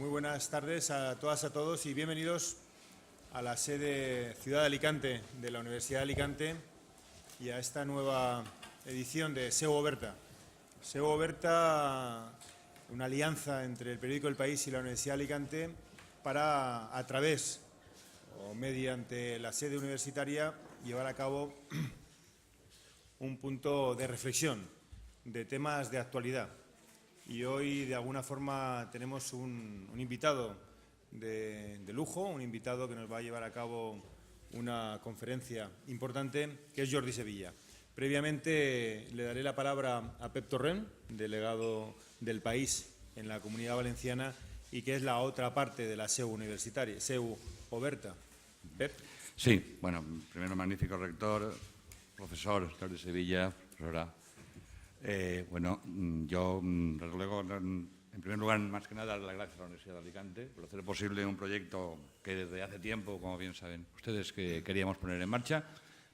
Muy buenas tardes a todas y a todos y bienvenidos a la sede Ciudad de Alicante de la Universidad de Alicante y a esta nueva edición de SEO Oberta. SEO Oberta, una alianza entre el periódico El País y la Universidad de Alicante para, a través o mediante la sede universitaria, llevar a cabo un punto de reflexión de temas de actualidad. Y hoy, de alguna forma, tenemos un invitado de lujo, un invitado que nos va a llevar a cabo una conferencia importante, que es Jordi Sevilla. Previamente le daré la palabra a Pep Torrent, delegado del País en la Comunidad Valenciana y que es la otra parte de la SEU universitaria, SEU Oberta. Pep. Sí, bueno, primero magnífico rector, profesor Jordi Sevilla, profesora. Yo ruego, en primer lugar, más que nada, dar las gracias a la Universidad de Alicante por hacer posible un proyecto que desde hace tiempo, como bien saben ustedes, que queríamos poner en marcha.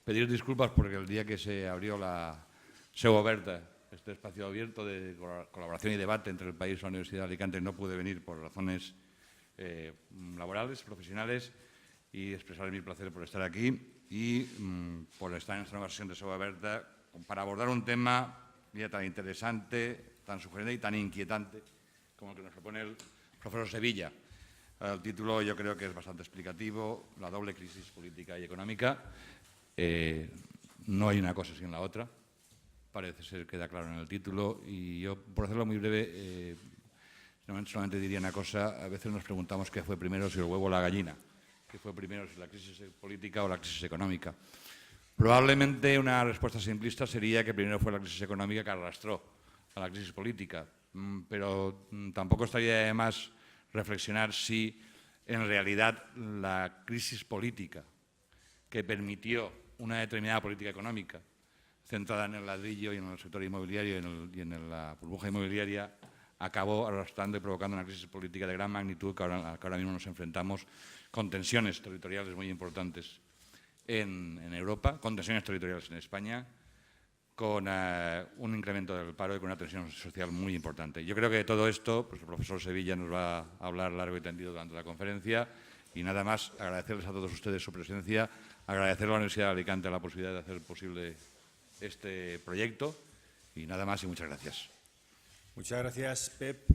Pedir disculpas porque el día que se abrió la SEU Oberta, este espacio abierto de colaboración y debate entre el país y la Universidad de Alicante, no pude venir por razones laborales, profesionales, y expresar mi placer por estar aquí y por estar en esta nueva sesión de SEU Oberta para abordar un tema tan interesante, tan sugerente y tan inquietante como el que nos propone el profesor Sevilla. El título yo creo que es bastante explicativo, la doble crisis política y económica. No hay una cosa sin la otra, parece ser que queda claro en el título, y yo, por hacerlo muy breve, solamente diría una cosa. A veces nos preguntamos qué fue primero, si el huevo o la gallina, qué fue primero, si la crisis política o la crisis económica. Probablemente una respuesta simplista sería que primero fue la crisis económica que arrastró a la crisis política, pero tampoco estaría de más reflexionar si en realidad la crisis política que permitió una determinada política económica centrada en el ladrillo y en el sector inmobiliario y en la burbuja inmobiliaria acabó arrastrando y provocando una crisis política de gran magnitud que ahora mismo nos enfrentamos con tensiones territoriales muy importantes en Europa, con tensiones territoriales en España, con un incremento del paro y con una tensión social muy importante. Yo creo que de todo esto, pues el profesor Sevilla nos va a hablar largo y tendido durante la conferencia, y nada más agradecerles a todos ustedes su presencia, agradecer a la Universidad de Alicante la posibilidad de hacer posible este proyecto, y nada más y muchas gracias. Muchas gracias, Pep.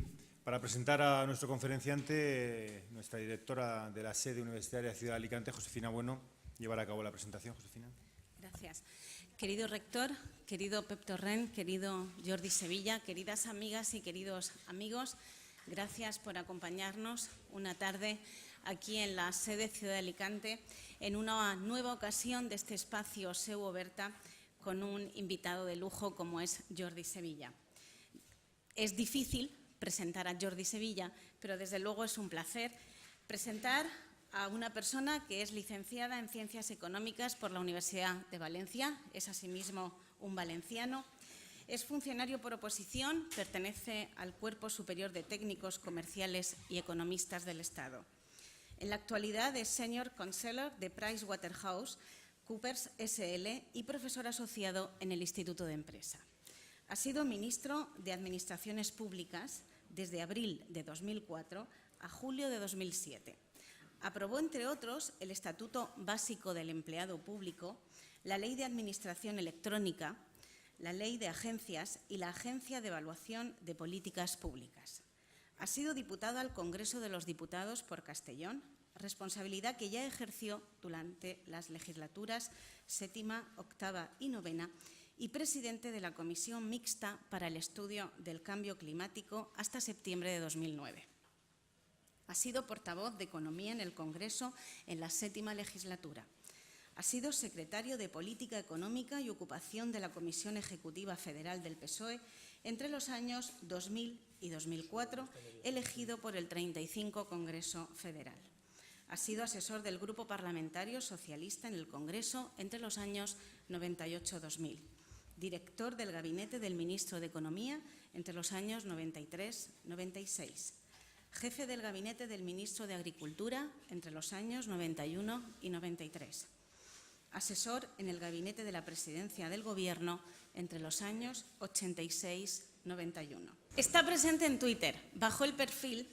Para presentar a nuestro conferenciante, nuestra directora de la sede universitaria de Ciudad de Alicante, Josefina Bueno, llevará a cabo la presentación. Josefina. Gracias. Querido rector, querido Pep Torrent, querido Jordi Sevilla, queridas amigas y queridos amigos, gracias por acompañarnos una tarde aquí en la sede Ciudad de Alicante en una nueva ocasión de este espacio SEU Oberta con un invitado de lujo como es Jordi Sevilla. Es difícil presentar a Jordi Sevilla, pero desde luego es un placer presentar a una persona que es licenciada en Ciencias Económicas por la Universidad de Valencia, es asimismo un valenciano, es funcionario por oposición, pertenece al Cuerpo Superior de Técnicos Comerciales y Economistas del Estado. En la actualidad es Senior Counselor de PricewaterhouseCoopers SL y profesor asociado en el Instituto de Empresa. Ha sido ministro de Administraciones Públicas desde abril de 2004 a julio de 2007. Aprobó, entre otros, el Estatuto Básico del Empleado Público, la Ley de Administración Electrónica, la Ley de Agencias y la Agencia de Evaluación de Políticas Públicas. Ha sido diputado al Congreso de los Diputados por Castellón, responsabilidad que ya ejerció durante las legislaturas séptima, octava y novena, y presidente de la Comisión Mixta para el Estudio del Cambio Climático hasta septiembre de 2009. Ha sido portavoz de Economía en el Congreso en la séptima legislatura. Ha sido secretario de Política Económica y Ocupación de la Comisión Ejecutiva Federal del PSOE entre los años 2000 y 2004, elegido por el 35 Congreso Federal. Ha sido asesor del Grupo Parlamentario Socialista en el Congreso entre los años 98-2000. Director del Gabinete del Ministro de Economía entre los años 93-96. Jefe del Gabinete del Ministro de Agricultura entre los años 91 y 93. Asesor en el Gabinete de la Presidencia del Gobierno entre los años 86-91. Está presente en Twitter bajo el perfil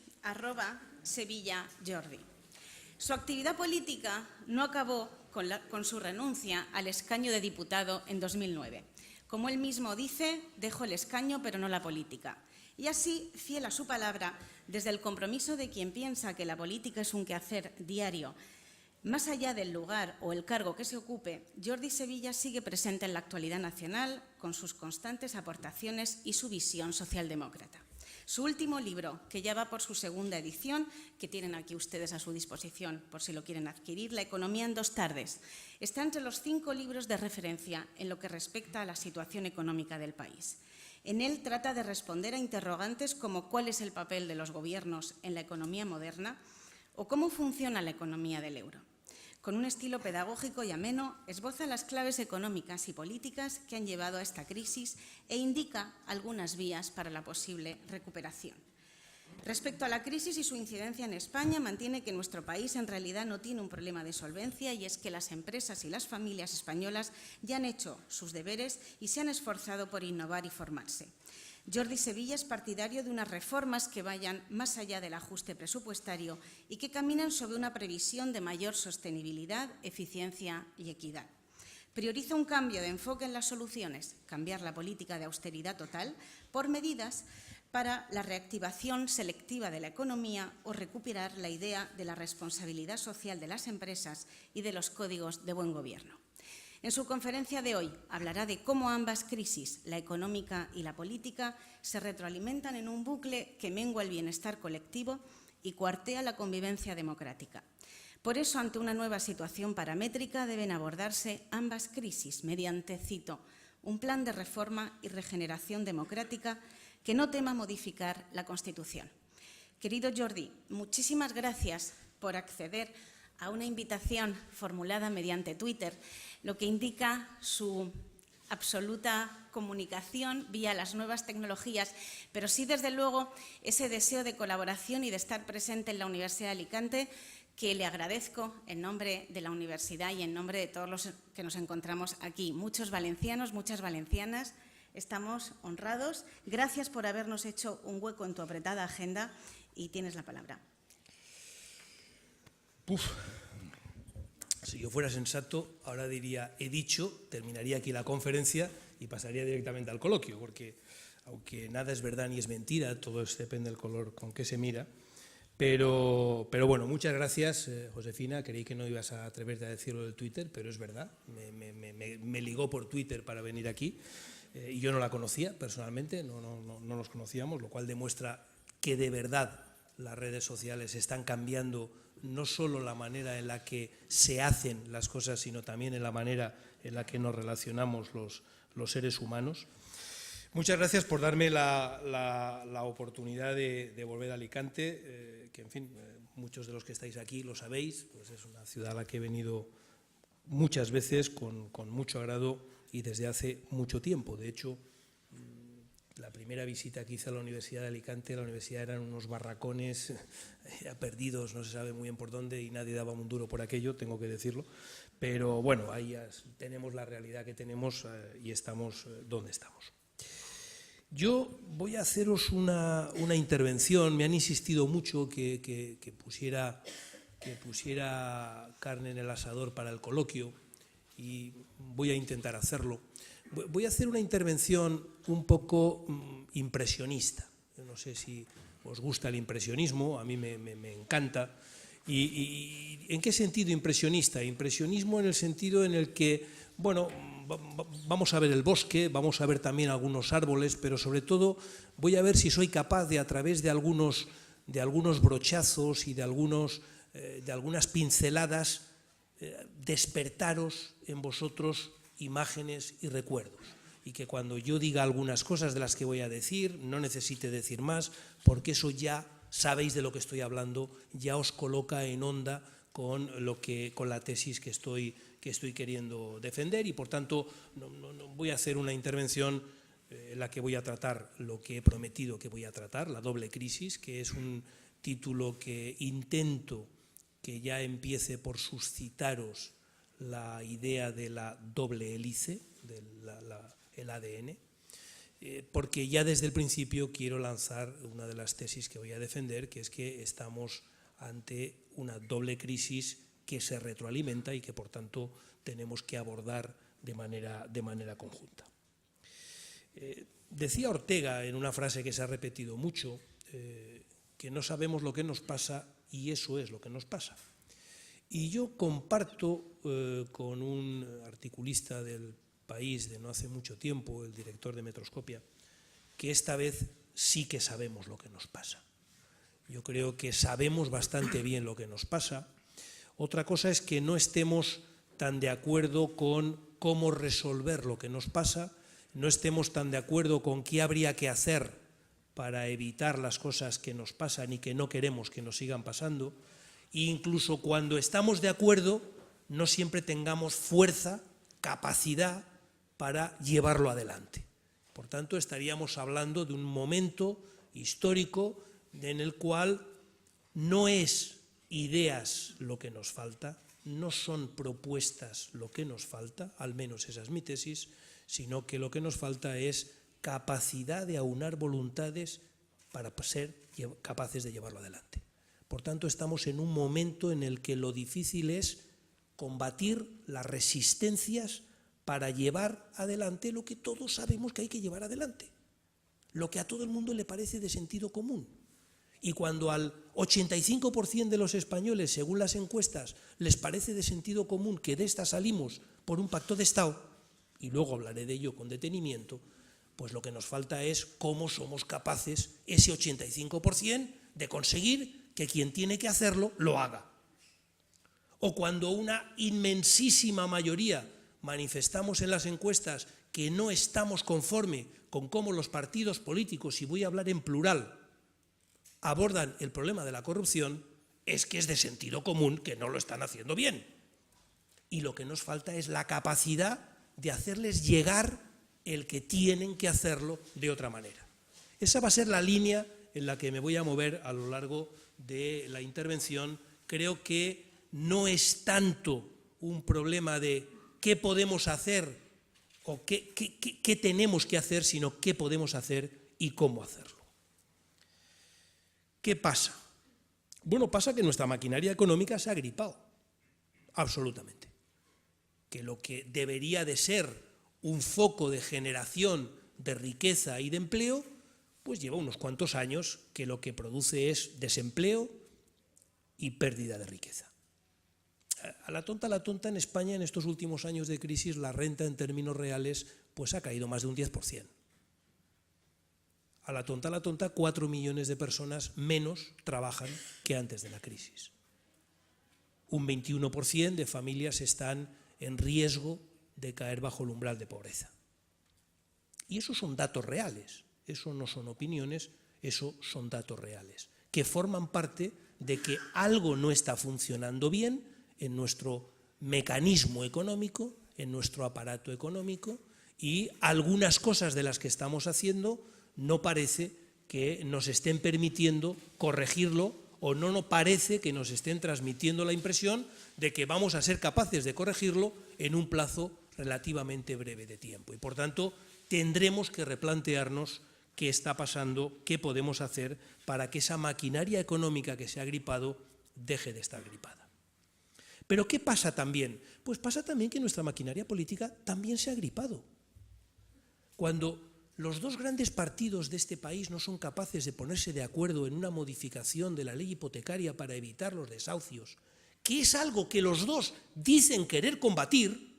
Sevilla Jordi. Su actividad política no acabó con su renuncia al escaño de diputado en 2009. Como él mismo dice, dejó el escaño pero no la política. Y así, fiel a su palabra, desde el compromiso de quien piensa que la política es un quehacer diario, más allá del lugar o el cargo que se ocupe, Jordi Sevilla sigue presente en la actualidad nacional con sus constantes aportaciones y su visión socialdemócrata. Su último libro, que ya va por su segunda edición, que tienen aquí ustedes a su disposición por si lo quieren adquirir, La economía en 2 tardes, está entre los 5 libros de referencia en lo que respecta a la situación económica del país. En él trata de responder a interrogantes como cuál es el papel de los gobiernos en la economía moderna o cómo funciona la economía del euro. Con un estilo pedagógico y ameno, esboza las claves económicas y políticas que han llevado a esta crisis e indica algunas vías para la posible recuperación. Respecto a la crisis y su incidencia en España, mantiene que nuestro país en realidad no tiene un problema de solvencia y es que las empresas y las familias españolas ya han hecho sus deberes y se han esforzado por innovar y formarse. Jordi Sevilla es partidario de unas reformas que vayan más allá del ajuste presupuestario y que caminan sobre una previsión de mayor sostenibilidad, eficiencia y equidad. Prioriza un cambio de enfoque en las soluciones, cambiar la política de austeridad total por medidas para la reactivación selectiva de la economía o recuperar la idea de la responsabilidad social de las empresas y de los códigos de buen gobierno. En su conferencia de hoy hablará de cómo ambas crisis, la económica y la política, se retroalimentan en un bucle que mengua el bienestar colectivo y cuartea la convivencia democrática. Por eso, ante una nueva situación paramétrica, deben abordarse ambas crisis mediante, cito, un plan de reforma y regeneración democrática que no tema modificar la Constitución. Querido Jordi, muchísimas gracias por acceder a una invitación formulada mediante Twitter, lo que indica su absoluta comunicación vía las nuevas tecnologías, pero sí, desde luego, ese deseo de colaboración y de estar presente en la Universidad de Alicante, que le agradezco en nombre de la universidad y en nombre de todos los que nos encontramos aquí. Muchos valencianos, muchas valencianas, estamos honrados. Gracias por habernos hecho un hueco en tu apretada agenda y tienes la palabra. Si yo fuera sensato, ahora diría he dicho, terminaría aquí la conferencia y pasaría directamente al coloquio, porque aunque nada es verdad ni es mentira, todo depende del color con que se mira. Pero bueno, muchas gracias, Josefina. Creí que no ibas a atreverte a decirlo del Twitter, pero es verdad. Me ligó por Twitter para venir aquí y yo no la conocía personalmente, no nos conocíamos, lo cual demuestra que de verdad las redes sociales están cambiando no solo la manera en la que se hacen las cosas, sino también en la manera en la que nos relacionamos los seres humanos. Muchas gracias por darme la oportunidad de volver a Alicante, que en fin, muchos de los que estáis aquí lo sabéis, pues es una ciudad a la que he venido muchas veces con mucho agrado y desde hace mucho tiempo. De hecho, la primera visita que hice a la Universidad de Alicante, la universidad eran unos barracones perdidos, no se sabe muy bien por dónde y nadie daba un duro por aquello, tengo que decirlo. Pero bueno, ahí ya tenemos la realidad que tenemos y estamos donde estamos. Yo voy a haceros una intervención, me han insistido mucho que pusiera carne en el asador para el coloquio y voy a intentar hacerlo. Voy a hacer una intervención un poco impresionista. Yo no sé si os gusta el impresionismo, a mí me encanta. ¿Y en qué sentido impresionista? Impresionismo en el sentido en el que, bueno, vamos a ver el bosque, vamos a ver también algunos árboles, pero sobre todo voy a ver si soy capaz de, a través de algunos brochazos y de algunas pinceladas, despertaros en vosotros imágenes y recuerdos, y que cuando yo diga algunas cosas de las que voy a decir, no necesite decir más, porque eso ya sabéis de lo que estoy hablando, ya os coloca en onda con la tesis que estoy queriendo defender, y por tanto no voy a hacer una intervención en la que voy a tratar lo que he prometido que voy a tratar, la doble crisis, que es un título que intento que ya empiece por suscitaros la idea de la doble hélice, del ADN. porque ya desde el principio quiero lanzar una de las tesis que voy a defender, que es que estamos ante una doble crisis que se retroalimenta y que por tanto tenemos que abordar de manera conjunta. Decía Ortega en una frase que se ha repetido mucho, que no sabemos lo que nos pasa y eso es lo que nos pasa. Y yo comparto con un articulista del País de no hace mucho tiempo, el director de Metroscopia, que esta vez sí que sabemos lo que nos pasa. Yo creo que sabemos bastante bien lo que nos pasa. Otra cosa es que no estemos tan de acuerdo con cómo resolver lo que nos pasa, no estemos tan de acuerdo con qué habría que hacer para evitar las cosas que nos pasan y que no queremos que nos sigan pasando, e incluso cuando estamos de acuerdo no siempre tengamos fuerza, capacidad para llevarlo adelante. Por tanto, estaríamos hablando de un momento histórico en el cual no es ideas lo que nos falta, no son propuestas lo que nos falta, al menos esa es mi tesis, sino que lo que nos falta es capacidad de aunar voluntades para ser capaces de llevarlo adelante. Por tanto, estamos en un momento en el que lo difícil es combatir las resistencias para llevar adelante lo que todos sabemos que hay que llevar adelante, lo que a todo el mundo le parece de sentido común. Y cuando al 85% de los españoles, según las encuestas, les parece de sentido común que de esta salimos por un pacto de Estado, y luego hablaré de ello con detenimiento, pues lo que nos falta es cómo somos capaces, ese 85%, de conseguir que quien tiene que hacerlo, lo haga. O cuando una inmensísima mayoría manifestamos en las encuestas que no estamos conforme con cómo los partidos políticos, y voy a hablar en plural, abordan el problema de la corrupción, es que es de sentido común que no lo están haciendo bien. Y lo que nos falta es la capacidad de hacerles llegar el que tienen que hacerlo de otra manera. Esa va a ser la línea en la que me voy a mover a lo largo de la intervención. Creo que no es tanto un problema de qué podemos hacer o qué tenemos que hacer, sino qué podemos hacer y cómo hacerlo. ¿Qué pasa? Bueno, pasa que nuestra maquinaria económica se ha gripado, absolutamente. Que lo que debería de ser un foco de generación de riqueza y de empleo, pues lleva unos cuantos años que lo que produce es desempleo y pérdida de riqueza. A la tonta, en España en estos últimos años de crisis la renta en términos reales pues ha caído más de un 10%. A la tonta, 4 millones de personas menos trabajan que antes de la crisis. Un 21% de familias están en riesgo de caer bajo el umbral de pobreza. Y esos son datos reales, eso no son opiniones, eso son datos reales, que forman parte de que algo no está funcionando bien en nuestro mecanismo económico, en nuestro aparato económico, y algunas cosas de las que estamos haciendo no parece que nos estén permitiendo corregirlo, o no parece que nos estén transmitiendo la impresión de que vamos a ser capaces de corregirlo en un plazo relativamente breve de tiempo. Y por tanto, tendremos que replantearnos qué está pasando, qué podemos hacer para que esa maquinaria económica que se ha gripado deje de estar gripada. ¿Pero qué pasa también? Pues pasa también que nuestra maquinaria política también se ha gripado. Cuando los dos grandes partidos de este país no son capaces de ponerse de acuerdo en una modificación de la ley hipotecaria para evitar los desahucios, que es algo que los dos dicen querer combatir,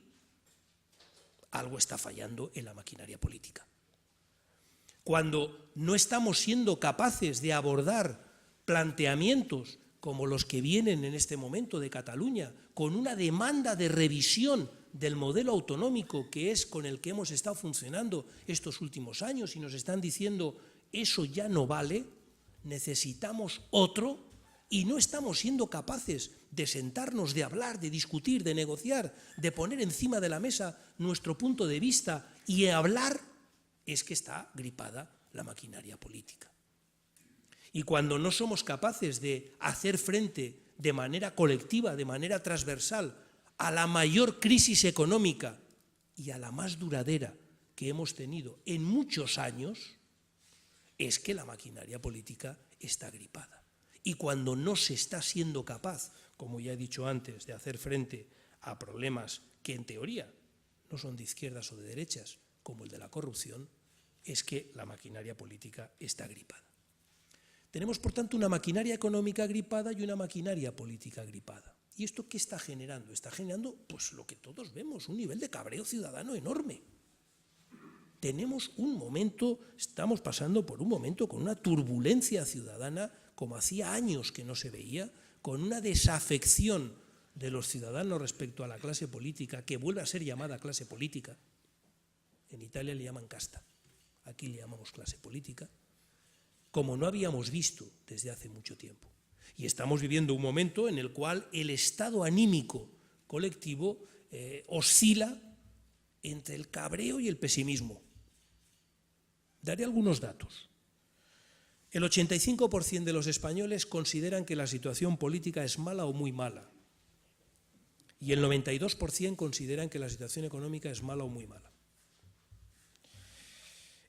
algo está fallando en la maquinaria política. Cuando no estamos siendo capaces de abordar planteamientos como los que vienen en este momento de Cataluña, con una demanda de revisión del modelo autonómico que es con el que hemos estado funcionando estos últimos años, y nos están diciendo eso ya no vale, necesitamos otro, y no estamos siendo capaces de sentarnos, de hablar, de discutir, de negociar, de poner encima de la mesa nuestro punto de vista y hablar, es que está gripada la maquinaria política. Y cuando no somos capaces de hacer frente de manera colectiva, de manera transversal, a la mayor crisis económica y a la más duradera que hemos tenido en muchos años es que la maquinaria política está gripada. Y cuando no se está siendo capaz, como ya he dicho antes, de hacer frente a problemas que en teoría no son de izquierdas o de derechas, como el de la corrupción, es que la maquinaria política está gripada. Tenemos, por tanto, una maquinaria económica gripada y una maquinaria política gripada. ¿Y esto qué está generando? Está generando, pues, lo que todos vemos, un nivel de cabreo ciudadano enorme. Tenemos un momento, estamos pasando por un momento con una turbulencia ciudadana como hacía años que no se veía, con una desafección de los ciudadanos respecto a la clase política, que vuelve a ser llamada clase política. En Italia le llaman casta, aquí le llamamos clase política, como no habíamos visto desde hace mucho tiempo. Y estamos viviendo un momento en el cual el estado anímico colectivo oscila entre el cabreo y el pesimismo. Daré algunos datos. El 85% de los españoles consideran que la situación política es mala o muy mala. Y el 92% consideran que la situación económica es mala o muy mala.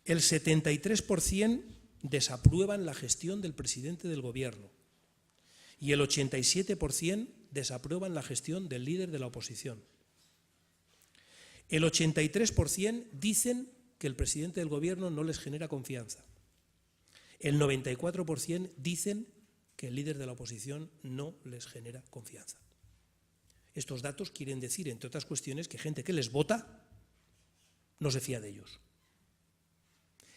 El 73% desaprueban la gestión del presidente del gobierno. Y el 87% desaprueban la gestión del líder de la oposición. El 83% dicen que el presidente del gobierno no les genera confianza. El 94% dicen que el líder de la oposición no les genera confianza. Estos datos quieren decir, entre otras cuestiones, que gente que les vota no se fía de ellos.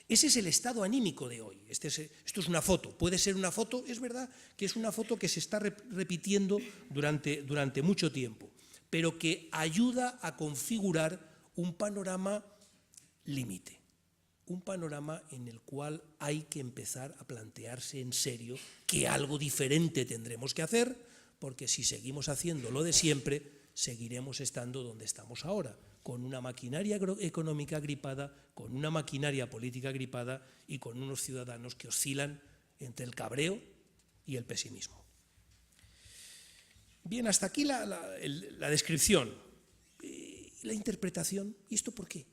Ese es el estado anímico de hoy. Esto es una foto. Puede ser una foto, es verdad que es una foto que se está repitiendo durante mucho tiempo, pero que ayuda a configurar un panorama límite. Un panorama en el cual hay que empezar a plantearse en serio que algo diferente tendremos que hacer, porque si seguimos haciendo lo de siempre, seguiremos estando donde estamos ahora, con una maquinaria económica gripada, con una maquinaria política gripada y con unos ciudadanos que oscilan entre el cabreo y el pesimismo. Bien, hasta aquí la descripción. La interpretación, ¿y esto por qué?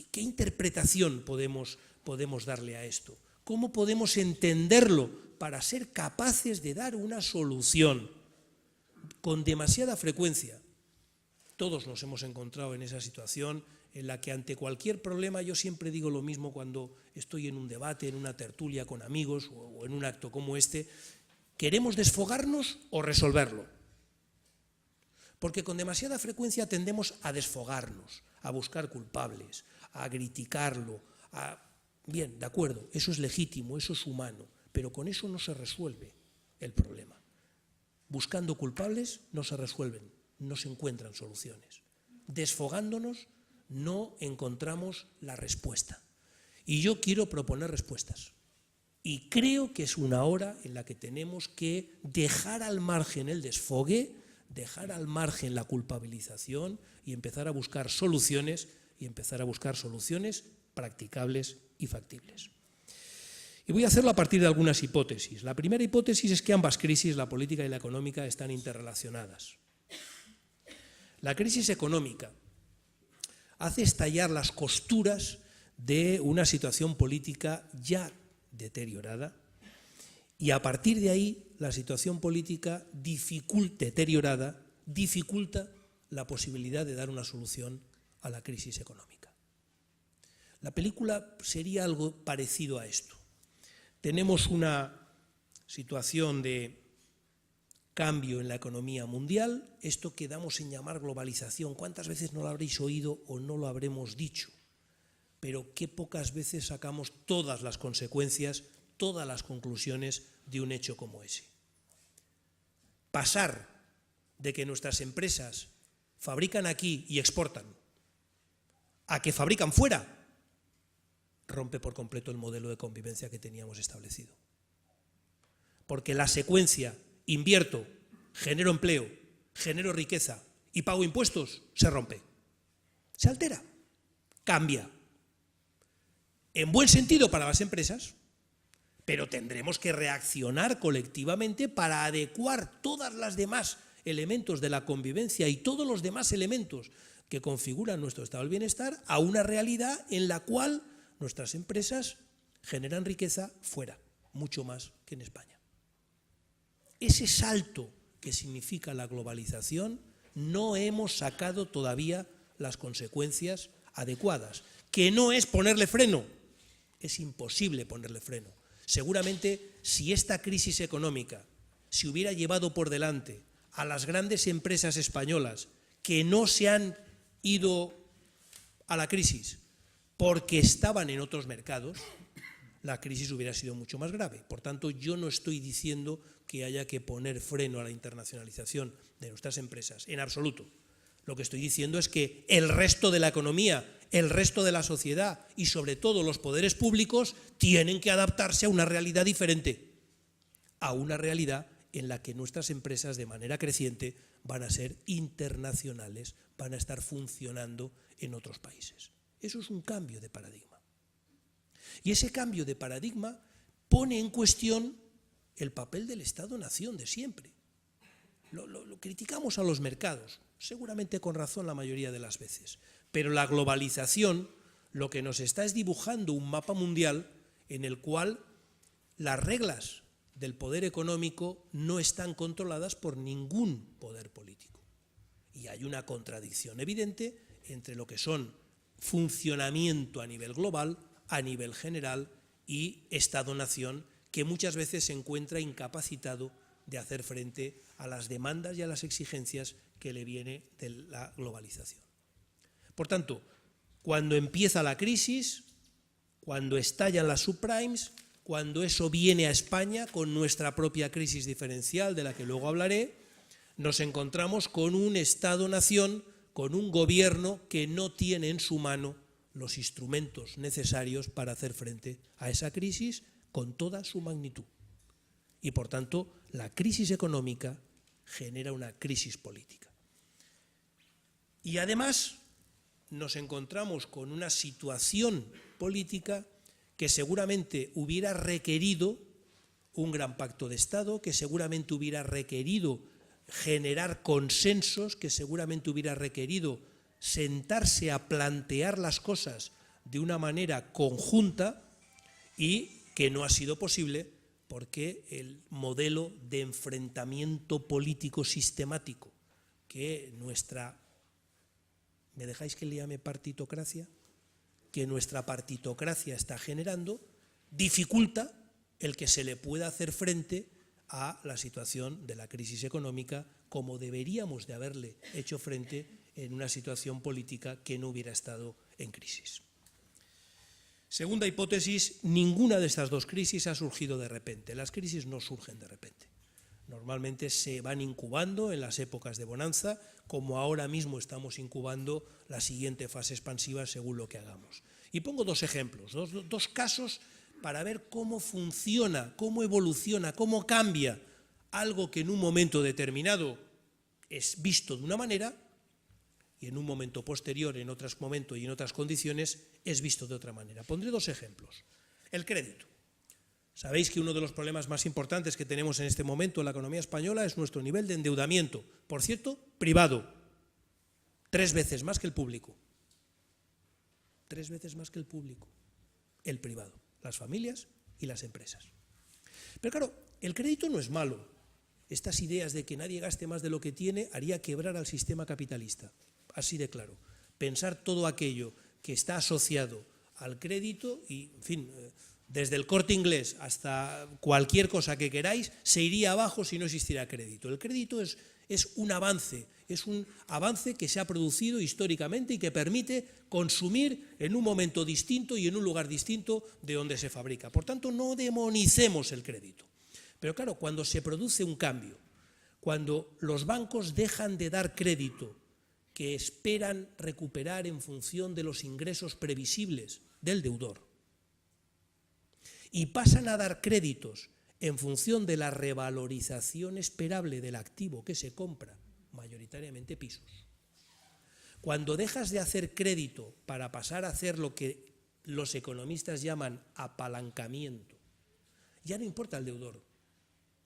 ¿Qué interpretación podemos darle a esto? ¿Cómo podemos entenderlo para ser capaces de dar una solución? Con demasiada frecuencia, todos nos hemos encontrado en esa situación en la que ante cualquier problema, yo siempre digo lo mismo cuando estoy en un debate, en una tertulia con amigos o en un acto como este, ¿queremos desfogarnos o resolverlo? Porque con demasiada frecuencia tendemos a desfogarnos, a buscar culpables, a criticarlo, Bien, de acuerdo, eso es legítimo, eso es humano, pero con eso no se resuelve el problema. Buscando culpables no se resuelven, no se encuentran soluciones. Desfogándonos no encontramos la respuesta. Y yo quiero proponer respuestas. Y creo que es una hora en la que tenemos que dejar al margen el desfogue, dejar al margen la culpabilización y empezar a buscar soluciones practicables y factibles. Y voy a hacerlo a partir de algunas hipótesis. La primera hipótesis es que ambas crisis, la política y la económica, están interrelacionadas. La crisis económica hace estallar las costuras de una situación política ya deteriorada y a partir de ahí la situación política deteriorada dificulta la posibilidad de dar una solución a la crisis económica. La película sería algo parecido a esto. Tenemos una situación de cambio en la economía mundial, esto que damos en llamar globalización. ¿Cuántas veces no lo habréis oído o no lo habremos dicho? Pero qué pocas veces sacamos todas las consecuencias, todas las conclusiones de un hecho como ese. Pasar de que nuestras empresas fabrican aquí y exportan a que fabrican fuera, rompe por completo el modelo de convivencia que teníamos establecido. Porque la secuencia invierto, genero empleo, genero riqueza y pago impuestos se rompe. Se altera, cambia. En buen sentido para las empresas, pero tendremos que reaccionar colectivamente para adecuar todas las demás elementos de la convivencia y todos los demás elementos que configuran nuestro estado del bienestar a una realidad en la cual nuestras empresas generan riqueza fuera, mucho más que en España. Ese salto que significa la globalización, no hemos sacado todavía las consecuencias adecuadas, que no es ponerle freno, es imposible ponerle freno. Seguramente si esta crisis económica se hubiera llevado por delante a las grandes empresas españolas que no se han ido a la crisis porque estaban en otros mercados, la crisis hubiera sido mucho más grave. Por tanto, yo no estoy diciendo que haya que poner freno a la internacionalización de nuestras empresas, en absoluto. Lo que estoy diciendo es que el resto de la economía, el resto de la sociedad y sobre todo los poderes públicos tienen que adaptarse a una realidad diferente, a una realidad en la que nuestras empresas de manera creciente van a ser internacionales, van a estar funcionando en otros países. Eso es un cambio de paradigma. Y ese cambio de paradigma pone en cuestión el papel del Estado-nación de siempre. Lo criticamos a los mercados, seguramente con razón la mayoría de las veces, pero la globalización lo que nos está es dibujando un mapa mundial en el cual las reglas del poder económico no están controladas por ningún poder político. Y hay una contradicción evidente entre lo que son funcionamiento a nivel global, a nivel general y Estado-nación, que muchas veces se encuentra incapacitado de hacer frente a las demandas y a las exigencias que le viene de la globalización. Por tanto, cuando empieza la crisis, cuando estallan las subprimes, cuando eso viene a España con nuestra propia crisis diferencial, de la que luego hablaré, nos encontramos con un Estado-nación, con un gobierno que no tiene en su mano los instrumentos necesarios para hacer frente a esa crisis con toda su magnitud. Y por tanto, la crisis económica genera una crisis política. Y además nos encontramos con una situación política que seguramente hubiera requerido un gran pacto de Estado, que seguramente hubiera requerido generar consensos, que seguramente hubiera requerido sentarse a plantear las cosas de una manera conjunta y que no ha sido posible porque el modelo de enfrentamiento político sistemático que nuestra, ¿me dejáis que le llame partitocracia?, que nuestra partitocracia está generando, dificulta el que se le pueda hacer frente a la situación de la crisis económica como deberíamos de haberle hecho frente en una situación política que no hubiera estado en crisis. Segunda hipótesis, ninguna de estas dos crisis ha surgido de repente. Las crisis no surgen de repente. Normalmente se van incubando en las épocas de bonanza, como ahora mismo estamos incubando la siguiente fase expansiva según lo que hagamos. Y pongo dos ejemplos, dos casos para ver cómo funciona, cómo evoluciona, cómo cambia algo que en un momento determinado es visto de una manera y en un momento posterior, en otros momentos y en otras condiciones, es visto de otra manera. Pondré dos ejemplos. El crédito. Sabéis que uno de los problemas más importantes que tenemos en este momento en la economía española es nuestro nivel de endeudamiento. Por cierto, privado. 3 veces más que el público. 3 veces más que el público. El privado. Las familias y las empresas. Pero claro, el crédito no es malo. Estas ideas de que nadie gaste más de lo que tiene haría quebrar al sistema capitalista. Así de claro. Pensar todo aquello que está asociado al crédito y, en fin, desde el Corte Inglés hasta cualquier cosa que queráis, se iría abajo si no existiera crédito. El crédito es un avance que se ha producido históricamente y que permite consumir en un momento distinto y en un lugar distinto de donde se fabrica. Por tanto, no demonicemos el crédito. Pero claro, cuando se produce un cambio, cuando los bancos dejan de dar crédito que esperan recuperar en función de los ingresos previsibles del deudor, y pasan a dar créditos en función de la revalorización esperable del activo que se compra, mayoritariamente pisos. Cuando dejas de hacer crédito para pasar a hacer lo que los economistas llaman apalancamiento, ya no importa el deudor,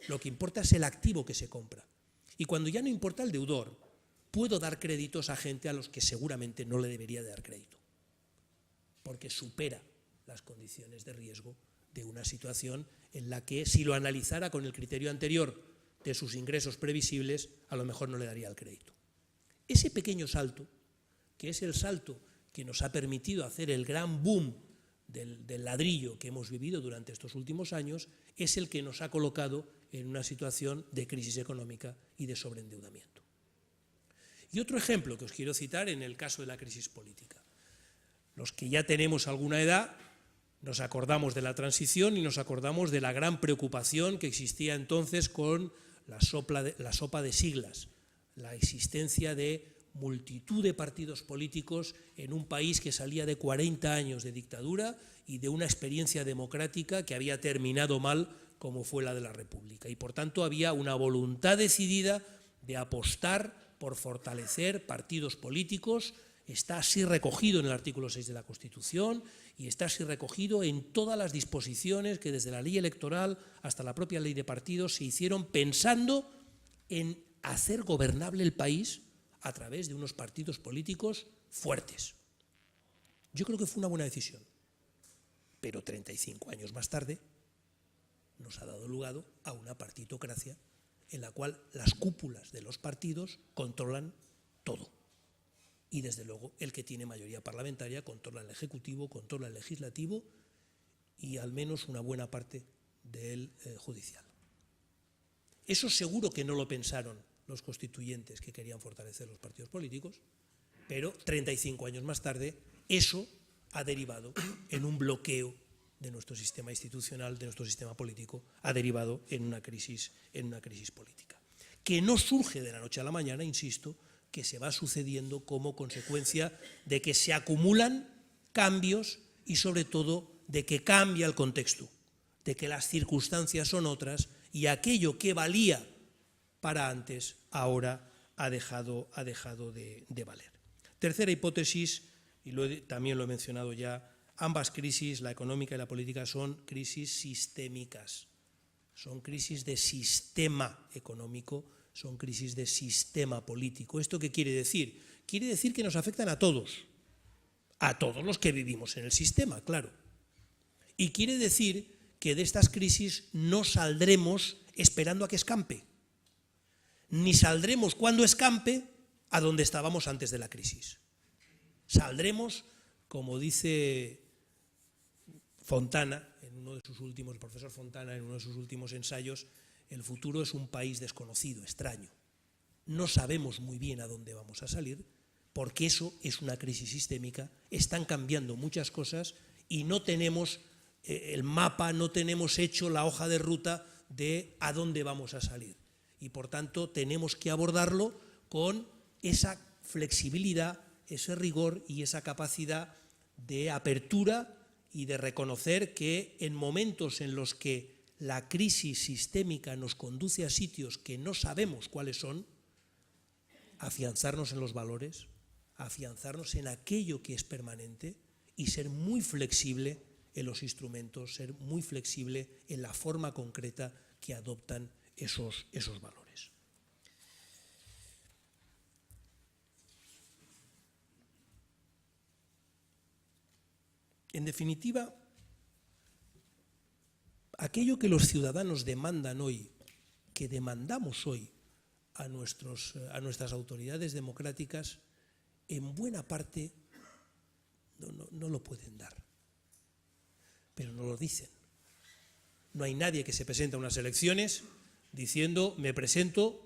lo que importa es el activo que se compra. Y cuando ya no importa el deudor, puedo dar créditos a gente a los que seguramente no le debería de dar crédito, porque supera las condiciones de riesgo de una situación en la que, si lo analizara con el criterio anterior de sus ingresos previsibles, a lo mejor no le daría el crédito. Ese pequeño salto, que es el salto que nos ha permitido hacer el gran boom del ladrillo que hemos vivido durante estos últimos años, es el que nos ha colocado en una situación de crisis económica y de sobreendeudamiento. Y otro ejemplo que os quiero citar en el caso de la crisis política. Los que ya tenemos alguna edad nos acordamos de la transición y nos acordamos de la gran preocupación que existía entonces con la sopa de siglas, la existencia de multitud de partidos políticos en un país que salía de 40 años de dictadura y de una experiencia democrática que había terminado mal, como fue la de la República. Y por tanto había una voluntad decidida de apostar por fortalecer partidos políticos. Está así recogido en el artículo 6 de la Constitución y está así recogido en todas las disposiciones que desde la ley electoral hasta la propia ley de partidos se hicieron pensando en hacer gobernable el país a través de unos partidos políticos fuertes. Yo creo que fue una buena decisión, pero 35 años más tarde nos ha dado lugar a una partitocracia en la cual las cúpulas de los partidos controlan todo. Y desde luego el que tiene mayoría parlamentaria controla el Ejecutivo, controla el Legislativo y al menos una buena parte del Judicial. Eso seguro que no lo pensaron los constituyentes que querían fortalecer los partidos políticos, pero 35 años más tarde eso ha derivado en un bloqueo de nuestro sistema institucional, de nuestro sistema político, ha derivado en una crisis política. Que no surge de la noche a la mañana, insisto, que se va sucediendo como consecuencia de que se acumulan cambios y sobre todo de que cambia el contexto, de que las circunstancias son otras y aquello que valía para antes ahora ha dejado de valer. Tercera hipótesis, y también lo he mencionado ya, ambas crisis, la económica y la política, son crisis sistémicas, son crisis de sistema económico, son crisis de sistema político. ¿Esto qué quiere decir? Quiere decir que nos afectan a todos los que vivimos en el sistema, claro. Y quiere decir que de estas crisis no saldremos esperando a que escampe, ni saldremos cuando escampe a donde estábamos antes de la crisis. Saldremos, como dice Fontana, el profesor Fontana, en uno de sus últimos ensayos, el futuro es un país desconocido, extraño. No sabemos muy bien a dónde vamos a salir, porque eso es una crisis sistémica, están cambiando muchas cosas y no tenemos el mapa, no tenemos hecho la hoja de ruta de a dónde vamos a salir. Y por tanto tenemos que abordarlo con esa flexibilidad, ese rigor y esa capacidad de apertura y de reconocer que en momentos en los que la crisis sistémica nos conduce a sitios que no sabemos cuáles son, afianzarnos en los valores, afianzarnos en aquello que es permanente y ser muy flexible en los instrumentos, ser muy flexible en la forma concreta que adoptan esos valores. En definitiva, aquello que los ciudadanos demandan hoy, que demandamos hoy a nuestras autoridades democráticas, en buena parte no lo pueden dar, pero no lo dicen. No hay nadie que se presente a unas elecciones diciendo me presento,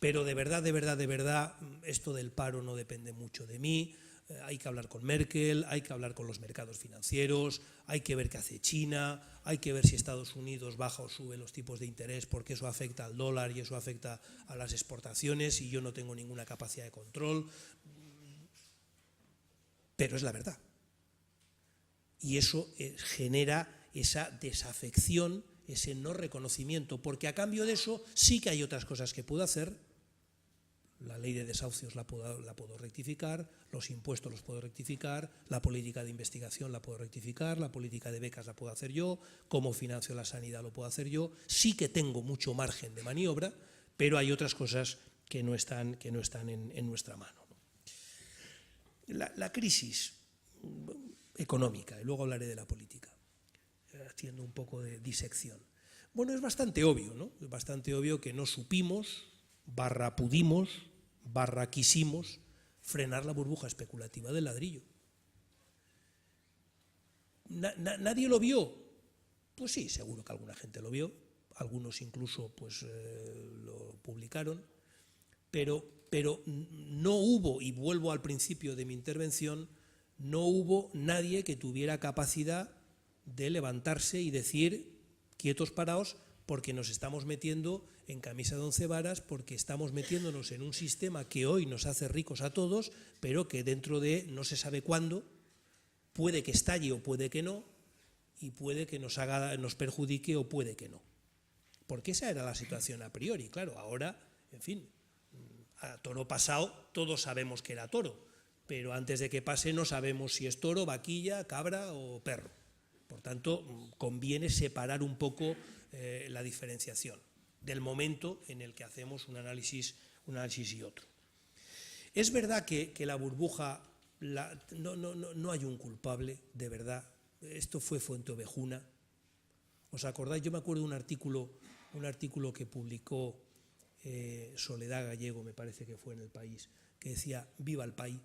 pero de verdad, esto del paro no depende mucho de mí, hay que hablar con Merkel, hay que hablar con los mercados financieros, hay que ver qué hace China, hay que ver si Estados Unidos baja o sube los tipos de interés porque eso afecta al dólar y eso afecta a las exportaciones y yo no tengo ninguna capacidad de control. Pero es la verdad. Y eso genera esa desafección, ese no reconocimiento, porque a cambio de eso sí que hay otras cosas que puedo hacer. La ley de desahucios la puedo rectificar, los impuestos los puedo rectificar, la política de investigación la puedo rectificar, la política de becas la puedo hacer yo, cómo financio la sanidad lo puedo hacer yo. Sí que tengo mucho margen de maniobra, pero hay otras cosas están en nuestra mano. La crisis económica, y luego hablaré de la política, haciendo un poco de disección. Bueno, es bastante obvio, ¿no? Es bastante obvio que no supimos, pudimos, quisimos frenar la burbuja especulativa del ladrillo. ¿Nadie lo vio? Pues sí, seguro que alguna gente lo vio, algunos incluso pues, lo publicaron, pero no hubo, y vuelvo al principio de mi intervención, no hubo nadie que tuviera capacidad de levantarse y decir quietos, paraos, porque nos estamos metiendo en camisa de 11 varas, porque estamos metiéndonos en un sistema que hoy nos hace ricos a todos, pero que dentro de no se sabe cuándo, puede que estalle o puede que no, y puede que nos perjudique o puede que no. Porque esa era la situación a priori. Claro, ahora, en fin, a toro pasado todos sabemos que era toro, pero antes de que pase no sabemos si es toro, vaquilla, cabra o perro. Por tanto, conviene separar un poco la diferenciación del momento en el que hacemos un análisis y otro. Es verdad que la burbuja, no hay un culpable, de verdad. Esto fue Fuenteovejuna. ¿Os acordáis? Yo me acuerdo de un artículo que publicó Soledad Gallego, me parece que fue en El País, que decía «Viva el país»,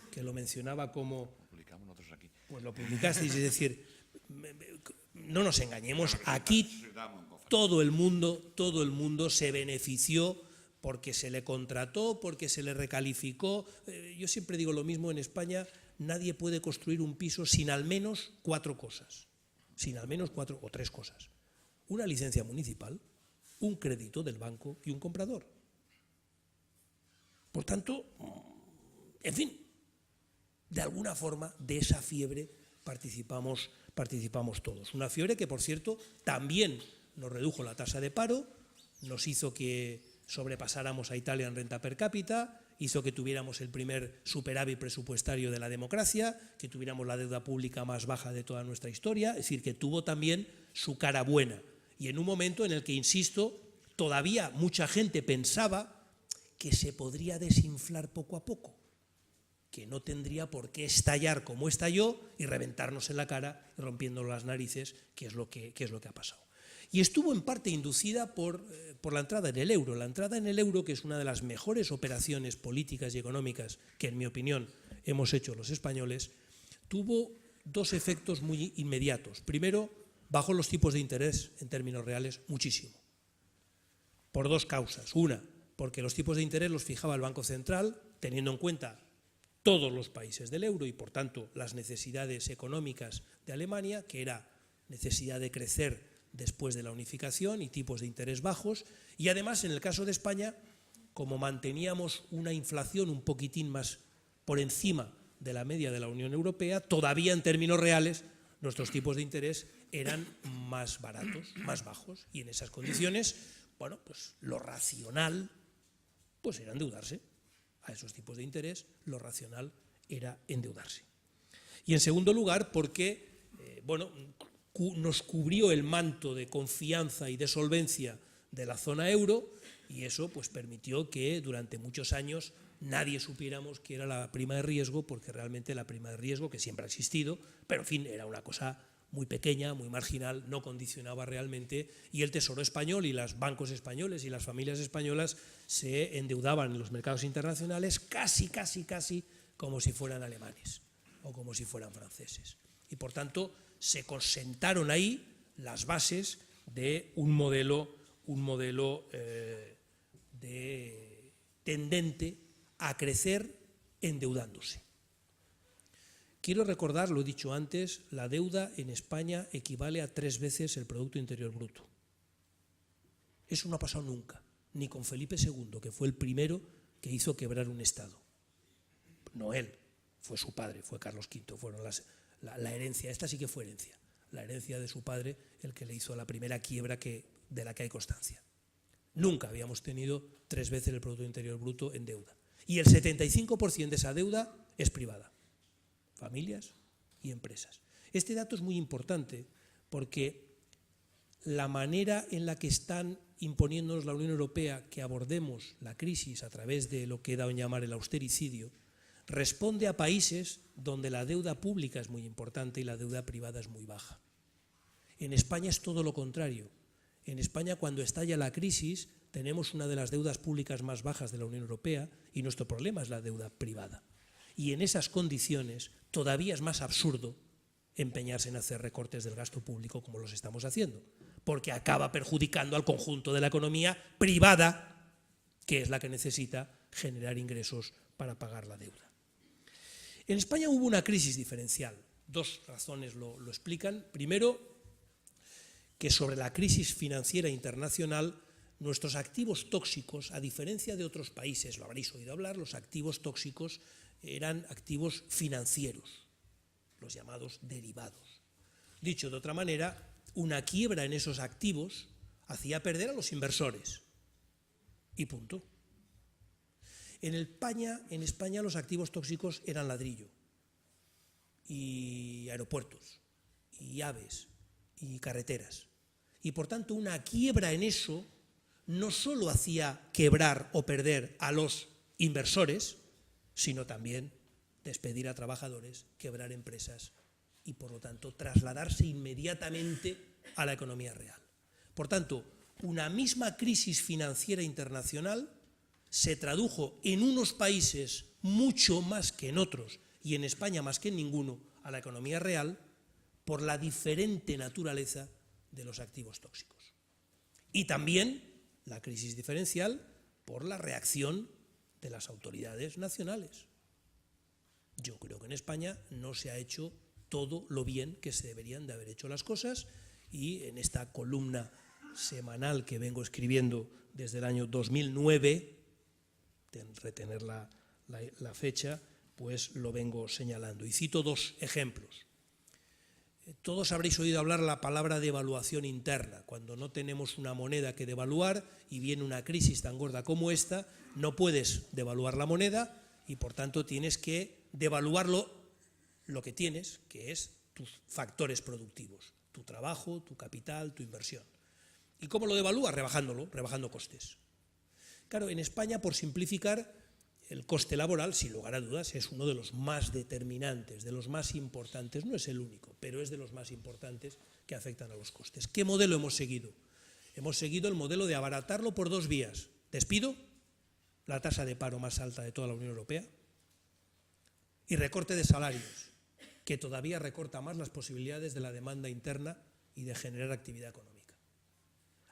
que lo mencionaba como... Lo publicamos nosotros aquí. Pues lo publicasteis, es decir, no nos engañemos, aquí todo el mundo se benefició porque se le contrató, porque se le recalificó. Yo siempre digo lo mismo, en España nadie puede construir un piso sin al menos 4 cosas, sin al menos 4 o 3 cosas. Una licencia municipal, un crédito del banco y un comprador. Por tanto, en fin, de alguna forma de esa fiebre participamos todos. Una fiebre que, por cierto, también nos redujo la tasa de paro, nos hizo que sobrepasáramos a Italia en renta per cápita, hizo que tuviéramos el primer superávit presupuestario de la democracia, que tuviéramos la deuda pública más baja de toda nuestra historia, es decir, que tuvo también su cara buena. Y en un momento en el que, insisto, todavía mucha gente pensaba que se podría desinflar poco a poco, que no tendría por qué estallar como estalló y reventarnos en la cara, rompiendo las narices, que es lo que ha pasado. Y estuvo en parte inducida por la entrada en el euro. La entrada en el euro, que es una de las mejores operaciones políticas y económicas que, en mi opinión, hemos hecho los españoles, tuvo 2 efectos muy inmediatos. Primero, bajó los tipos de interés en términos reales muchísimo, por 2 causas. Una, porque los tipos de interés los fijaba el Banco Central, teniendo en cuenta todos los países del euro y, por tanto, las necesidades económicas de Alemania, que era necesidad de crecer después de la unificación y tipos de interés bajos. Y además, en el caso de España, como manteníamos una inflación un poquitín más por encima de la media de la Unión Europea, todavía en términos reales nuestros tipos de interés eran más baratos, más bajos. Y en esas condiciones, bueno, pues lo racional pues era endeudarse. A esos tipos de interés, lo racional era endeudarse. Y en segundo lugar, porque nos cubrió el manto de confianza y de solvencia de la zona euro, y eso pues permitió que durante muchos años nadie supiéramos qué era la prima de riesgo, porque realmente la prima de riesgo, que siempre ha existido, pero en fin, era una cosa muy pequeña, muy marginal, no condicionaba realmente, y el Tesoro español y los bancos españoles y las familias españolas se endeudaban en los mercados internacionales casi como si fueran alemanes o como si fueran franceses. Y por tanto se sentaron ahí las bases de un modelo tendente a crecer endeudándose. Quiero recordar, lo he dicho antes, la deuda en España equivale a 3 veces el Producto Interior Bruto. Eso no ha pasado nunca, ni con Felipe II, que fue el primero que hizo quebrar un Estado. No él, fue su padre, fue Carlos V, fueron la herencia, esta sí que fue herencia, la herencia de su padre, el que le hizo la primera quiebra de la que hay constancia. Nunca habíamos tenido 3 veces el Producto Interior Bruto en deuda. Y el 75% de esa deuda es privada. Familias y empresas. Este dato es muy importante porque la manera en la que están imponiéndonos la Unión Europea que abordemos la crisis a través de lo que he dado en llamar el austericidio, responde a países donde la deuda pública es muy importante y la deuda privada es muy baja. En España es todo lo contrario. En España, cuando estalla la crisis, tenemos una de las deudas públicas más bajas de la Unión Europea y nuestro problema es la deuda privada. Y en esas condiciones todavía es más absurdo empeñarse en hacer recortes del gasto público como los estamos haciendo, porque acaba perjudicando al conjunto de la economía privada, que es la que necesita generar ingresos para pagar la deuda. En España hubo una crisis diferencial. Dos razones lo explican. Primero, que sobre la crisis financiera internacional, nuestros activos tóxicos, a diferencia de otros países, lo habréis oído hablar, los activos tóxicos eran activos financieros, los llamados derivados. Dicho de otra manera, una quiebra en esos activos hacía perder a los inversores. Y punto. En España los activos tóxicos eran ladrillo, y aeropuertos, y aves, y carreteras. Y por tanto una quiebra en eso no solo hacía quebrar o perder a los inversores, sino también despedir a trabajadores, quebrar empresas y por lo tanto trasladarse inmediatamente a la economía real. Por tanto, una misma crisis financiera internacional se tradujo en unos países mucho más que en otros y en España más que en ninguno a la economía real por la diferente naturaleza de los activos tóxicos. Y también la crisis diferencial por la reacción de las autoridades nacionales. Yo creo que en España no se ha hecho todo lo bien que se deberían de haber hecho las cosas y en esta columna semanal que vengo escribiendo desde el año 2009, retener la fecha, pues lo vengo señalando. Y cito dos ejemplos. Todos habréis oído hablar la palabra devaluación interna. Cuando no tenemos una moneda que devaluar y viene una crisis tan gorda como esta, no puedes devaluar la moneda y por tanto tienes que devaluar lo que tienes, que es tus factores productivos, tu trabajo, tu capital, tu inversión. ¿Y cómo lo devalúas? Rebajando costes. Claro, en España, por simplificar, el coste laboral, sin lugar a dudas, es uno de los más determinantes, de los más importantes, no es el único, pero es de los más importantes que afectan a los costes. ¿Qué modelo hemos seguido? Hemos seguido el modelo de abaratarlo por dos vías. Despido, la tasa de paro más alta de toda la Unión Europea, y recorte de salarios, que todavía recorta más las posibilidades de la demanda interna y de generar actividad económica.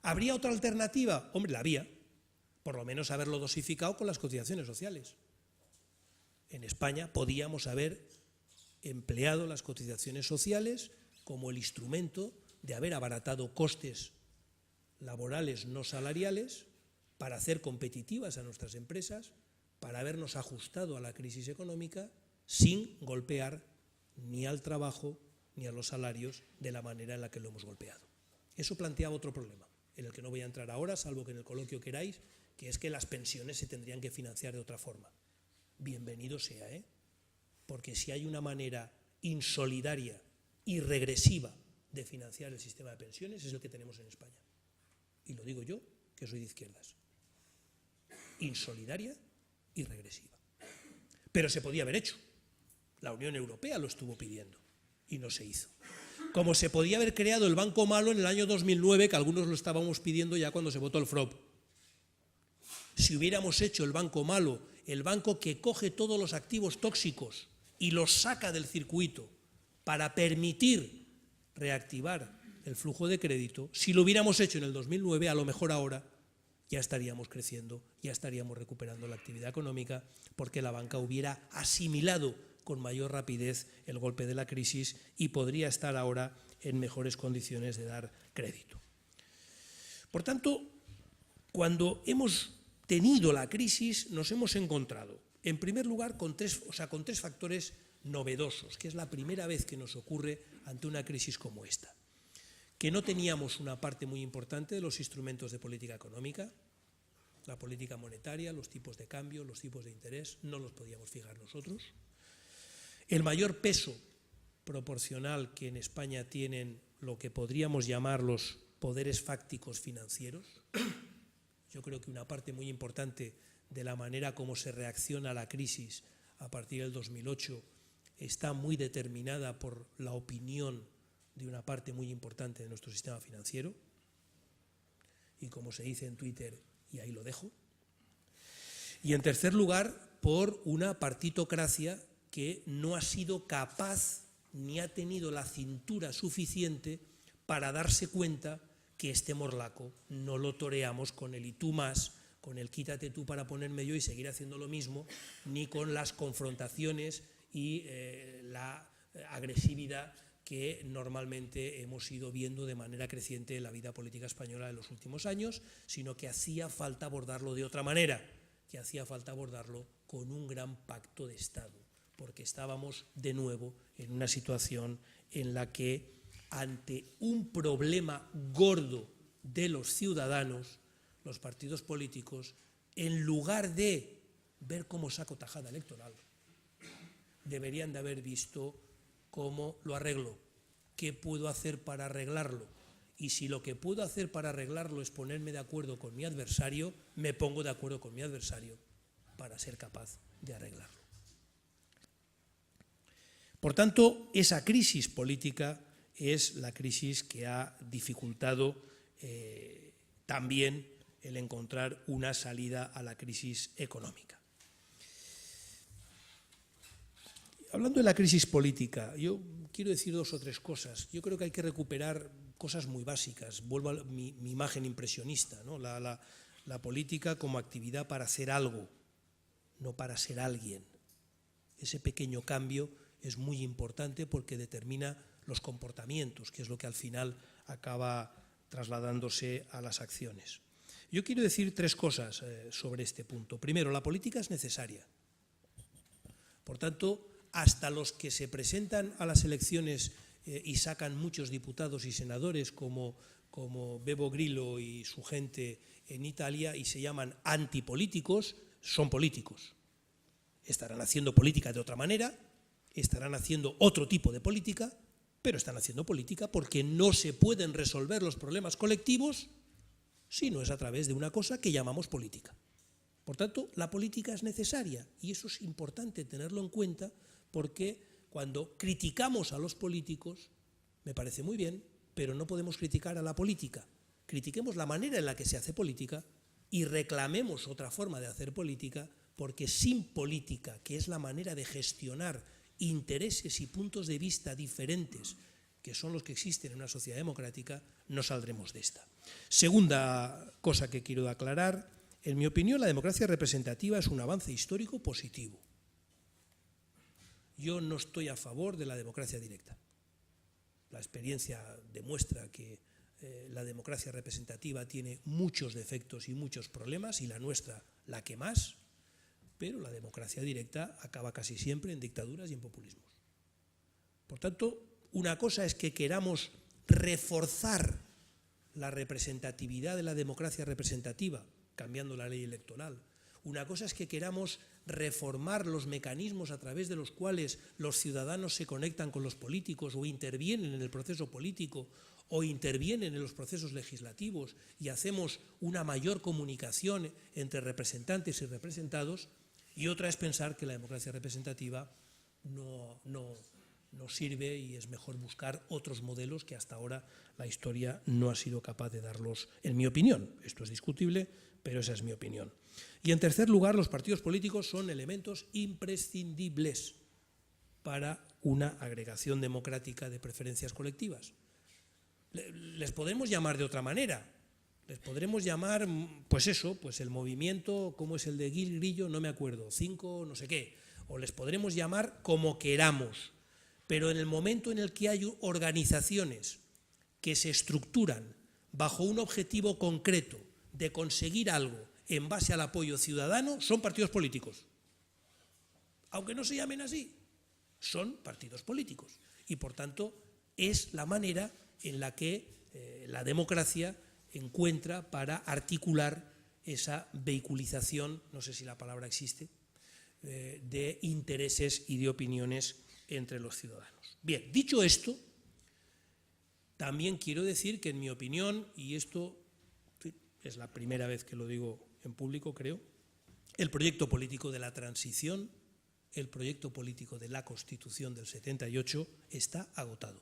¿Habría otra alternativa? Hombre, la había. Por lo menos haberlo dosificado con las cotizaciones sociales. En España podíamos haber empleado las cotizaciones sociales como el instrumento de haber abaratado costes laborales no salariales para hacer competitivas a nuestras empresas, para habernos ajustado a la crisis económica sin golpear ni al trabajo ni a los salarios de la manera en la que lo hemos golpeado. Eso planteaba otro problema, en el que no voy a entrar ahora, salvo que en el coloquio queráis, que es que las pensiones se tendrían que financiar de otra forma. Bienvenido sea, porque si hay una manera insolidaria y regresiva de financiar el sistema de pensiones, es el que tenemos en España. Y lo digo yo, que soy de izquierdas. Insolidaria y regresiva. Pero se podía haber hecho. La Unión Europea lo estuvo pidiendo y no se hizo. Como se podía haber creado el Banco Malo en el año 2009, que algunos lo estábamos pidiendo ya cuando se votó el FROB. Si hubiéramos hecho el Banco Malo, el banco que coge todos los activos tóxicos y los saca del circuito para permitir reactivar el flujo de crédito, si lo hubiéramos hecho en el 2009, a lo mejor ahora ya estaríamos creciendo, ya estaríamos recuperando la actividad económica, porque la banca hubiera asimilado con mayor rapidez el golpe de la crisis y podría estar ahora en mejores condiciones de dar crédito. Por tanto, cuando hemos tenido la crisis, nos hemos encontrado, en primer lugar, con tres factores novedosos, que es la primera vez que nos ocurre ante una crisis como esta. Que no teníamos una parte muy importante de los instrumentos de política económica, la política monetaria, los tipos de cambio, los tipos de interés, no los podíamos fijar nosotros. El mayor peso proporcional que en España tienen lo que podríamos llamar los poderes fácticos financieros, Yo creo que una parte muy importante de la manera como se reacciona a la crisis a partir del 2008 está muy determinada por la opinión de una parte muy importante de nuestro sistema financiero. Y como se dice en Twitter, y ahí lo dejo. Y en tercer lugar, por una partitocracia que no ha sido capaz ni ha tenido la cintura suficiente para darse cuenta que este morlaco no lo toreamos con el y tú más, con el quítate tú para ponerme yo y seguir haciendo lo mismo, ni con las confrontaciones y la agresividad que normalmente hemos ido viendo de manera creciente en la vida política española en los últimos años, sino que hacía falta abordarlo de otra manera, que hacía falta abordarlo con un gran pacto de Estado, porque estábamos de nuevo en una situación en la que ante un problema gordo de los ciudadanos, los partidos políticos, en lugar de ver cómo saco tajada electoral, deberían de haber visto cómo lo arreglo, qué puedo hacer para arreglarlo. Y si lo que puedo hacer para arreglarlo es ponerme de acuerdo con mi adversario, me pongo de acuerdo con mi adversario para ser capaz de arreglarlo. Por tanto, esa crisis política es la crisis que ha dificultado también el encontrar una salida a la crisis económica. Hablando de la crisis política, yo quiero decir dos o tres cosas. Yo creo que hay que recuperar cosas muy básicas. Vuelvo a mi imagen impresionista, ¿no? La política como actividad para hacer algo, no para ser alguien. Ese pequeño cambio es muy importante porque determina los comportamientos, que es lo que al final acaba trasladándose a las acciones. Yo quiero decir tres cosas sobre este punto. Primero, la política es necesaria. Por tanto, hasta los que se presentan a las elecciones y sacan muchos diputados y senadores como Bevo Grillo y su gente en Italia y se llaman antipolíticos, son políticos. Estarán haciendo política de otra manera, estarán haciendo otro tipo de política, pero están haciendo política porque no se pueden resolver los problemas colectivos si no es a través de una cosa que llamamos política. Por tanto, la política es necesaria y eso es importante tenerlo en cuenta porque cuando criticamos a los políticos, me parece muy bien, pero no podemos criticar a la política. Critiquemos la manera en la que se hace política y reclamemos otra forma de hacer política, porque sin política, que es la manera de gestionar intereses y puntos de vista diferentes, que son los que existen en una sociedad democrática, no saldremos de esta. Segunda cosa que quiero aclarar, en mi opinión, la democracia representativa es un avance histórico positivo. Yo no estoy a favor de la democracia directa. La experiencia demuestra que la democracia representativa tiene muchos defectos y muchos problemas, y la nuestra la que más, pero la democracia directa acaba casi siempre en dictaduras y en populismos. Por tanto, una cosa es que queramos reforzar la representatividad de la democracia representativa, cambiando la ley electoral. Una cosa es que queramos reformar los mecanismos a través de los cuales los ciudadanos se conectan con los políticos o intervienen en el proceso político o intervienen en los procesos legislativos y hacemos una mayor comunicación entre representantes y representados, y otra es pensar que la democracia representativa no sirve y es mejor buscar otros modelos que hasta ahora la historia no ha sido capaz de darlos, en mi opinión. Esto es discutible, pero esa es mi opinión. Y en tercer lugar, los partidos políticos son elementos imprescindibles para una agregación democrática de preferencias colectivas. Les podemos llamar de otra manera. Les podremos llamar, pues eso, pues el movimiento, ¿cómo es el de Grillo? No me acuerdo, 5 no sé qué. O les podremos llamar como queramos. Pero en el momento en el que hay organizaciones que se estructuran bajo un objetivo concreto de conseguir algo en base al apoyo ciudadano, son partidos políticos. Aunque no se llamen así, son partidos políticos. Y por tanto, es la manera en la que la democracia encuentra para articular esa vehiculización, no sé si la palabra existe, de intereses y de opiniones entre los ciudadanos. Bien, dicho esto, también quiero decir que en mi opinión, y esto es la primera vez que lo digo en público, creo, el proyecto político de la transición, el proyecto político de la Constitución del 78 está agotado.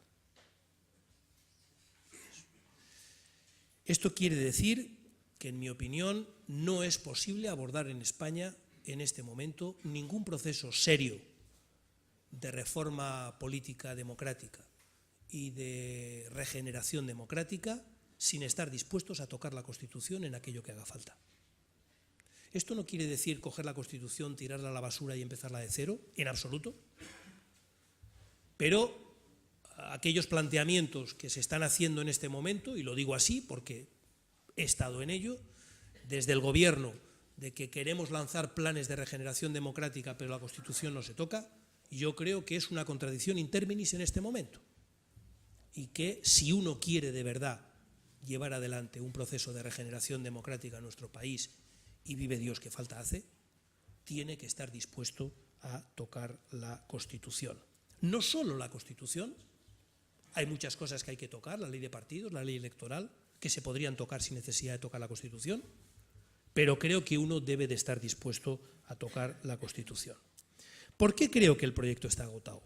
Esto quiere decir que, en mi opinión, no es posible abordar en España en este momento ningún proceso serio de reforma política democrática y de regeneración democrática sin estar dispuestos a tocar la Constitución en aquello que haga falta. Esto no quiere decir coger la Constitución, tirarla a la basura y empezarla de cero, en absoluto, pero aquellos planteamientos que se están haciendo en este momento, y lo digo así porque he estado en ello, desde el Gobierno, de que queremos lanzar planes de regeneración democrática pero la Constitución no se toca, yo creo que es una contradicción in terminis en este momento, y que si uno quiere de verdad llevar adelante un proceso de regeneración democrática en nuestro país, y vive Dios que falta hace, tiene que estar dispuesto a tocar la Constitución. No solo la Constitución, hay muchas cosas que hay que tocar, la ley de partidos, la ley electoral, que se podrían tocar sin necesidad de tocar la Constitución, pero creo que uno debe de estar dispuesto a tocar la Constitución. ¿Por qué creo que el proyecto está agotado?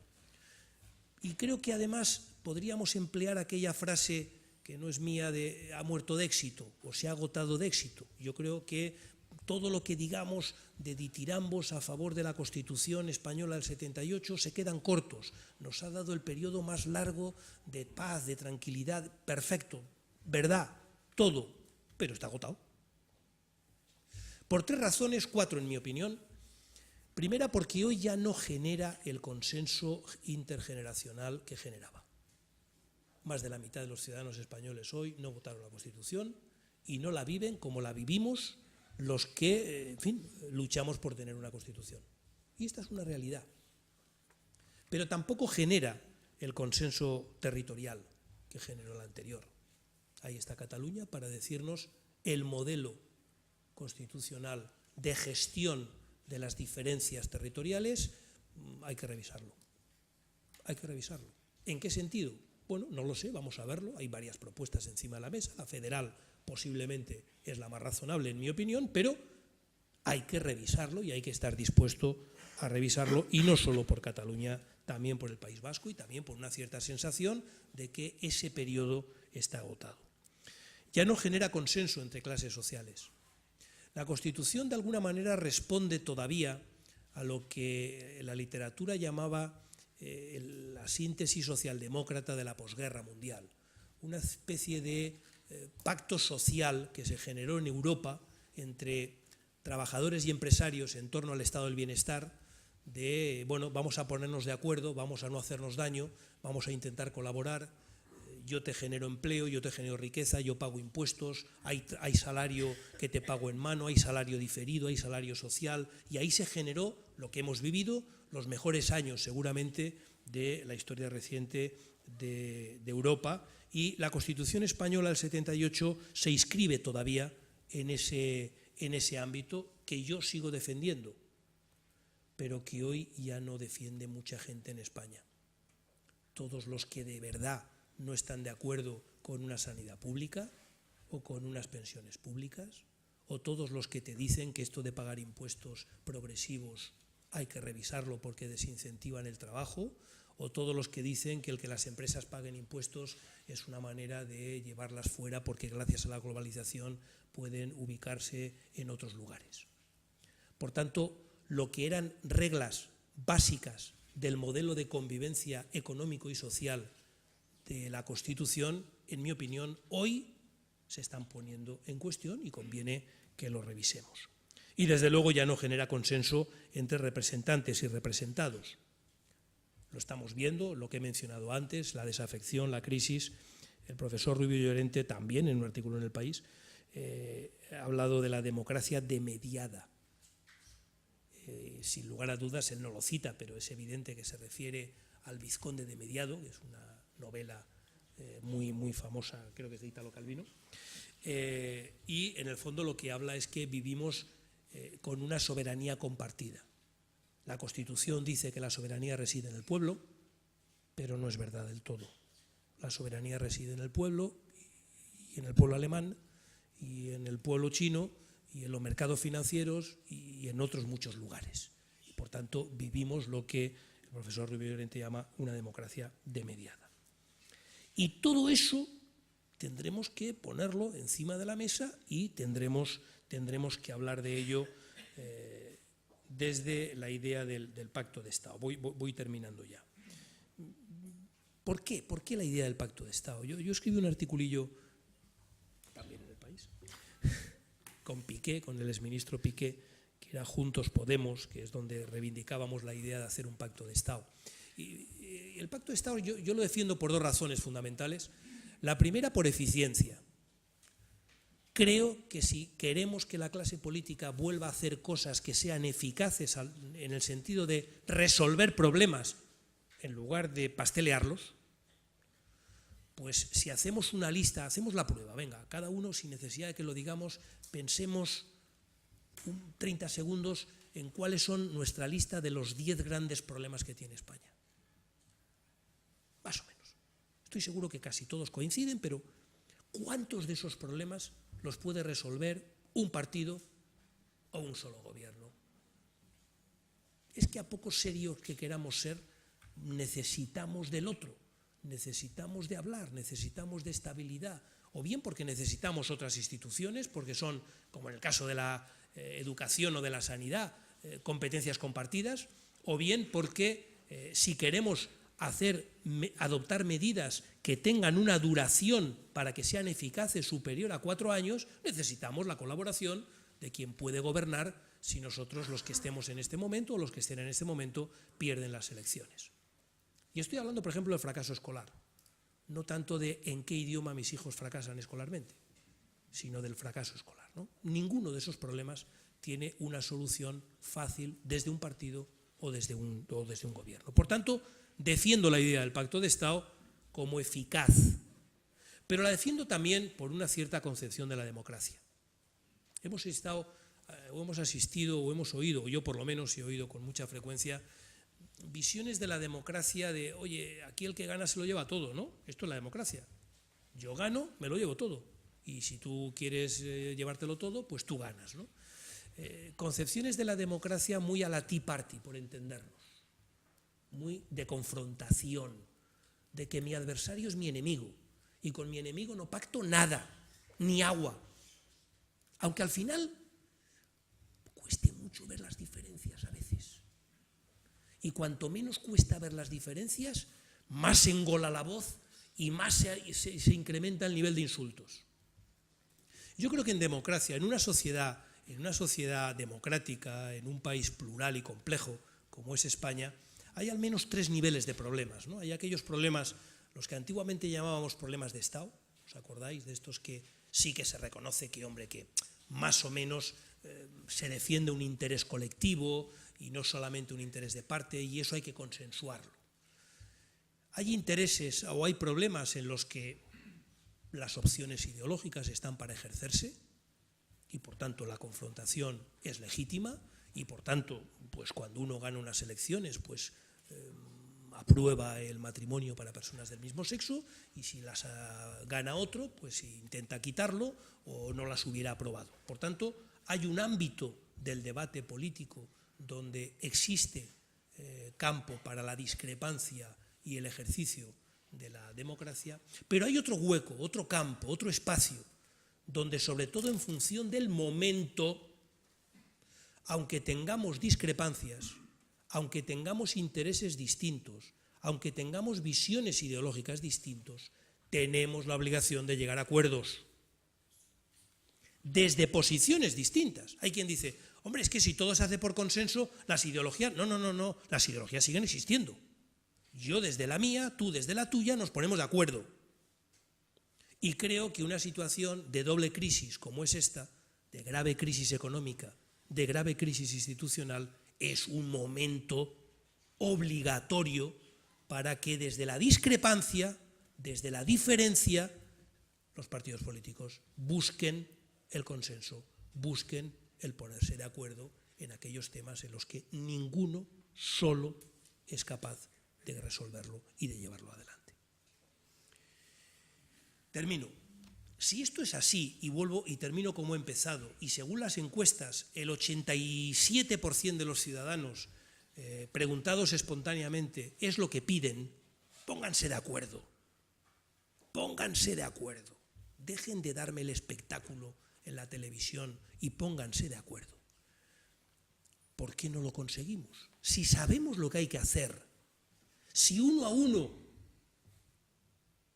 Y creo que además podríamos emplear aquella frase que no es mía, de ha muerto de éxito o se ha agotado de éxito. Yo creo que todo lo que digamos de ditirambos a favor de la Constitución española del 78 se quedan cortos. Nos ha dado el periodo más largo de paz, de tranquilidad, perfecto, verdad, todo, pero está agotado. Por tres razones, cuatro en mi opinión. Primera, porque hoy ya no genera el consenso intergeneracional que generaba. Más de la mitad de los ciudadanos españoles hoy no votaron la Constitución y no la viven como la vivimos los que, en fin, luchamos por tener una Constitución. Y esta es una realidad. Pero tampoco genera el consenso territorial que generó la anterior. Ahí está Cataluña para decirnos el modelo constitucional de gestión de las diferencias territoriales, hay que revisarlo. Hay que revisarlo. ¿En qué sentido? Bueno, no lo sé, vamos a verlo. Hay varias propuestas encima de la mesa. La federal posiblemente es la más razonable en mi opinión, pero hay que revisarlo y hay que estar dispuesto a revisarlo, y no solo por Cataluña, también por el País Vasco y también por una cierta sensación de que ese periodo está agotado. Ya no genera consenso entre clases sociales. La Constitución de alguna manera responde todavía a lo que la literatura llamaba la síntesis socialdemócrata de la posguerra mundial, una especie de pacto social que se generó en Europa entre trabajadores y empresarios en torno al estado del bienestar, de, bueno, vamos a ponernos de acuerdo, vamos a no hacernos daño, vamos a intentar colaborar, yo te genero empleo, yo te genero riqueza, yo pago impuestos, hay salario que te pago en mano, hay salario diferido, hay salario social, y ahí se generó lo que hemos vivido, los mejores años seguramente de la historia reciente de Europa, y la Constitución española del 78 se inscribe todavía en ese ámbito que yo sigo defendiendo, pero que hoy ya no defiende mucha gente en España. Todos los que de verdad no están de acuerdo con una sanidad pública o con unas pensiones públicas, o todos los que te dicen que esto de pagar impuestos progresivos hay que revisarlo porque desincentivan el trabajo, o todos los que dicen que el que las empresas paguen impuestos es una manera de llevarlas fuera porque gracias a la globalización pueden ubicarse en otros lugares. Por tanto, lo que eran reglas básicas del modelo de convivencia económico y social de la Constitución, en mi opinión, hoy se están poniendo en cuestión y conviene que lo revisemos. Y desde luego ya no genera consenso entre representantes y representados. Lo estamos viendo, lo que he mencionado antes, la desafección, la crisis. El profesor Rubio Llorente también, en un artículo en El País, ha hablado de la democracia demediada. Sin lugar a dudas, él no lo cita, pero es evidente que se refiere al Vizconde de Mediado, que es una novela muy famosa, creo que es de Italo Calvino, y en el fondo lo que habla es que vivimos con una soberanía compartida. La Constitución dice que la soberanía reside en el pueblo, pero no es verdad del todo. La soberanía reside en el pueblo y en el pueblo alemán, y en el pueblo chino y en los mercados financieros y en otros muchos lugares. Y por tanto vivimos lo que el profesor Rubio Llorente llama una democracia de mediada. Y todo eso tendremos que ponerlo encima de la mesa y tendremos que hablar de ello desde la idea del Pacto de Estado. Voy terminando ya. ¿Por qué? ¿Por qué la idea del Pacto de Estado? Yo escribí un articulillo también en El País con Piqué, con el exministro Piqué, que era Juntos Podemos, que es donde reivindicábamos la idea de hacer un Pacto de Estado. Y el Pacto de Estado yo lo defiendo por dos razones fundamentales. La primera, por eficiencia. Creo que si queremos que la clase política vuelva a hacer cosas que sean eficaces en el sentido de resolver problemas en lugar de pastelearlos, pues si hacemos una lista, hacemos la prueba, venga, cada uno sin necesidad de que lo digamos, pensemos 30 segundos en cuáles son nuestra lista de los 10 grandes problemas que tiene España. Más o menos. Estoy seguro que casi todos coinciden, pero ¿cuántos de esos problemas los puede resolver un partido o un solo gobierno? Es que a poco serios que queramos ser, necesitamos del otro, necesitamos de hablar, necesitamos de estabilidad, o bien porque necesitamos otras instituciones, porque son, como en el caso de la educación o de la sanidad, competencias compartidas, o bien porque si queremos adoptar medidas que tengan una duración para que sean eficaces superior a 4 años, necesitamos la colaboración de quien puede gobernar si nosotros, los que estemos en este momento o los que estén en este momento, pierden las elecciones. Y estoy hablando, por ejemplo, del fracaso escolar, no tanto de en qué idioma mis hijos fracasan escolarmente, sino del fracaso escolar, ¿no? Ninguno de esos problemas tiene una solución fácil desde un partido o desde un gobierno. Por tanto, defiendo la idea del Pacto de Estado como eficaz, pero la defiendo también por una cierta concepción de la democracia. Hemos asistido o hemos oído, o yo por lo menos he oído con mucha frecuencia, visiones de la democracia de, oye, aquí el que gana se lo lleva todo, ¿no? Esto es la democracia. Yo gano, me lo llevo todo. Y si tú quieres llevártelo todo, pues tú ganas, ¿no? Concepciones de la democracia muy a la Tea Party, por entendernos. Muy de confrontación, de que mi adversario es mi enemigo. Y con mi enemigo no pacto nada, ni agua. Aunque al final cueste mucho ver las diferencias a veces. Y cuanto menos cuesta ver las diferencias, más se engola la voz y más se incrementa el nivel de insultos. Yo creo que en democracia, en una sociedad democrática, en un país plural y complejo como es España, hay al menos 3 niveles de problemas, ¿no? Hay aquellos problemas, los que antiguamente llamábamos problemas de Estado, ¿os acordáis? De estos que sí que se reconoce que, hombre, que más o menos se defiende un interés colectivo y no solamente un interés de parte, y eso hay que consensuarlo. Hay intereses o hay problemas en los que las opciones ideológicas están para ejercerse y por tanto la confrontación es legítima y por tanto pues cuando uno gana unas elecciones pues aprueba el matrimonio para personas del mismo sexo y si las gana otro pues intenta quitarlo o no las hubiera aprobado. Por tanto hay un ámbito del debate político donde existe campo para la discrepancia y el ejercicio de la democracia, pero hay otro hueco, otro campo, otro espacio, donde sobre todo en función del momento, aunque tengamos discrepancias, aunque tengamos intereses distintos, aunque tengamos visiones ideológicas distintos, tenemos la obligación de llegar a acuerdos. Desde posiciones distintas. Hay quien dice, hombre, es que si todo se hace por consenso, las ideologías... No, las ideologías siguen existiendo. Yo desde la mía, tú desde la tuya, nos ponemos de acuerdo. Y creo que una situación de doble crisis como es esta, de grave crisis económica, de grave crisis institucional, es un momento obligatorio para que desde la discrepancia, desde la diferencia, los partidos políticos busquen el consenso, busquen el ponerse de acuerdo en aquellos temas en los que ninguno solo es capaz de resolverlo y de llevarlo adelante. Termino. Si esto es así, y vuelvo y termino como he empezado, y según las encuestas, el 87% de los ciudadanos preguntados espontáneamente es lo que piden, pónganse de acuerdo. Pónganse de acuerdo. Dejen de darme el espectáculo en la televisión y pónganse de acuerdo. ¿Por qué no lo conseguimos? Si sabemos lo que hay que hacer, si uno a uno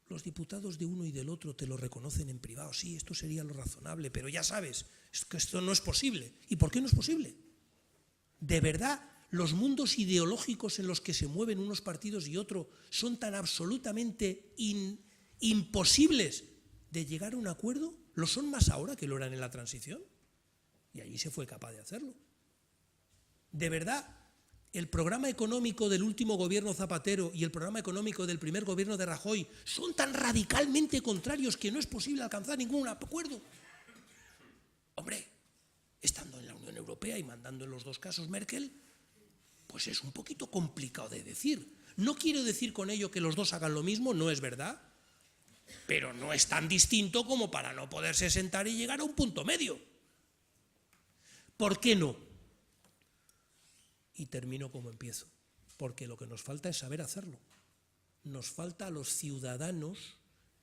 los diputados de uno y del otro te lo reconocen en privado, sí, esto sería lo razonable, pero ya sabes, es que esto no es posible. ¿Y por qué no es posible? ¿De verdad los mundos ideológicos en los que se mueven unos partidos y otros son tan absolutamente imposibles de llegar a un acuerdo? ¿Lo son más ahora que lo eran en la transición? Y allí se fue capaz de hacerlo. ¿De verdad el programa económico del último gobierno Zapatero y el programa económico del primer gobierno de Rajoy son tan radicalmente contrarios que no es posible alcanzar ningún acuerdo? Hombre, estando en la Unión Europea y mandando en los dos casos Merkel, pues es un poquito complicado de decir. No quiero decir con ello que los dos hagan lo mismo, no es verdad, pero no es tan distinto como para no poderse sentar y llegar a un punto medio. ¿Por qué no? Y termino como empiezo, porque lo que nos falta es saber hacerlo. Nos falta a los ciudadanos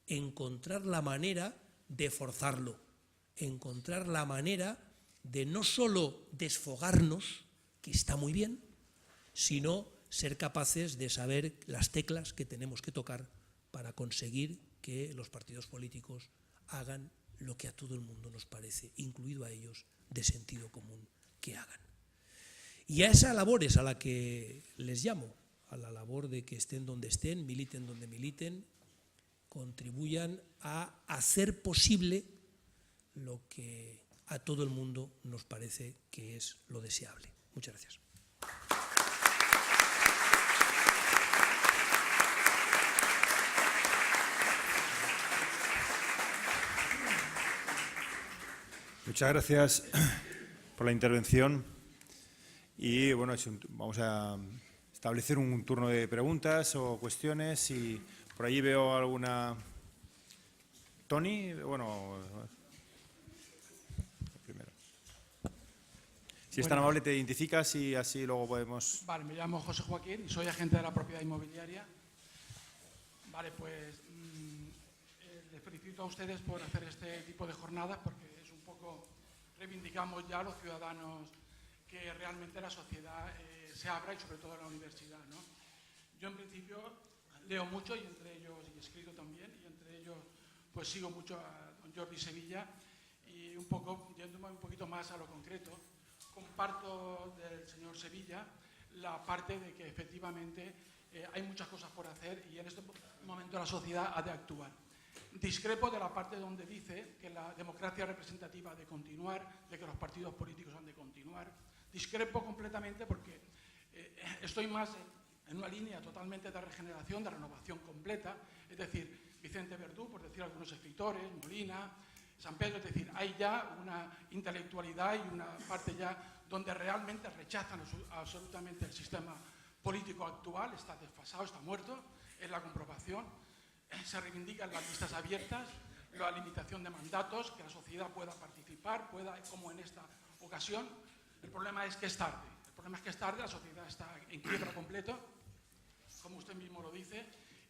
encontrar la manera de forzarlo, encontrar la manera de no solo desfogarnos, que está muy bien, sino ser capaces de saber las teclas que tenemos que tocar para conseguir que los partidos políticos hagan lo que a todo el mundo nos parece, incluido a ellos, de sentido común, que hagan. Y a esa labor es a la que les llamo, a la labor de que estén donde estén, militen donde militen, contribuyan a hacer posible lo que a todo el mundo nos parece que es lo deseable. Muchas gracias. Muchas gracias por la intervención. Y bueno, vamos a establecer un turno de preguntas o cuestiones. Y por allí veo alguna. Tony, bueno, primero. Si es tan amable, te identificas y así luego podemos. Vale, me llamo José Joaquín y soy agente de la propiedad inmobiliaria. Vale, pues les felicito a ustedes por hacer este tipo de jornadas porque es un poco, reivindicamos ya a los ciudadanos que realmente la sociedad se abra y sobre todo la universidad, ¿no? Yo en principio leo mucho y entre ellos, y he escrito también, y entre ellos pues sigo mucho a don Jordi Sevilla y un poco, yéndome un poquito más a lo concreto, comparto del señor Sevilla la parte de que efectivamente hay muchas cosas por hacer y en este momento la sociedad ha de actuar. Discrepo de la parte donde dice que la democracia representativa ha de continuar, de que los partidos políticos han de continuar. Discrepo completamente porque estoy más en una línea totalmente de regeneración, de renovación completa, es decir, Vicente Verdú, por decir algunos escritores, Molina, San Pedro, es decir, hay ya una intelectualidad y una parte ya donde realmente rechazan absolutamente el sistema político actual, está desfasado, está muerto, es la comprobación, se reivindican las listas abiertas, la limitación de mandatos, que la sociedad pueda participar, pueda, como en esta ocasión. El problema es que es tarde. El problema es que es tarde, la sociedad está en quiebra completo, como usted mismo lo dice,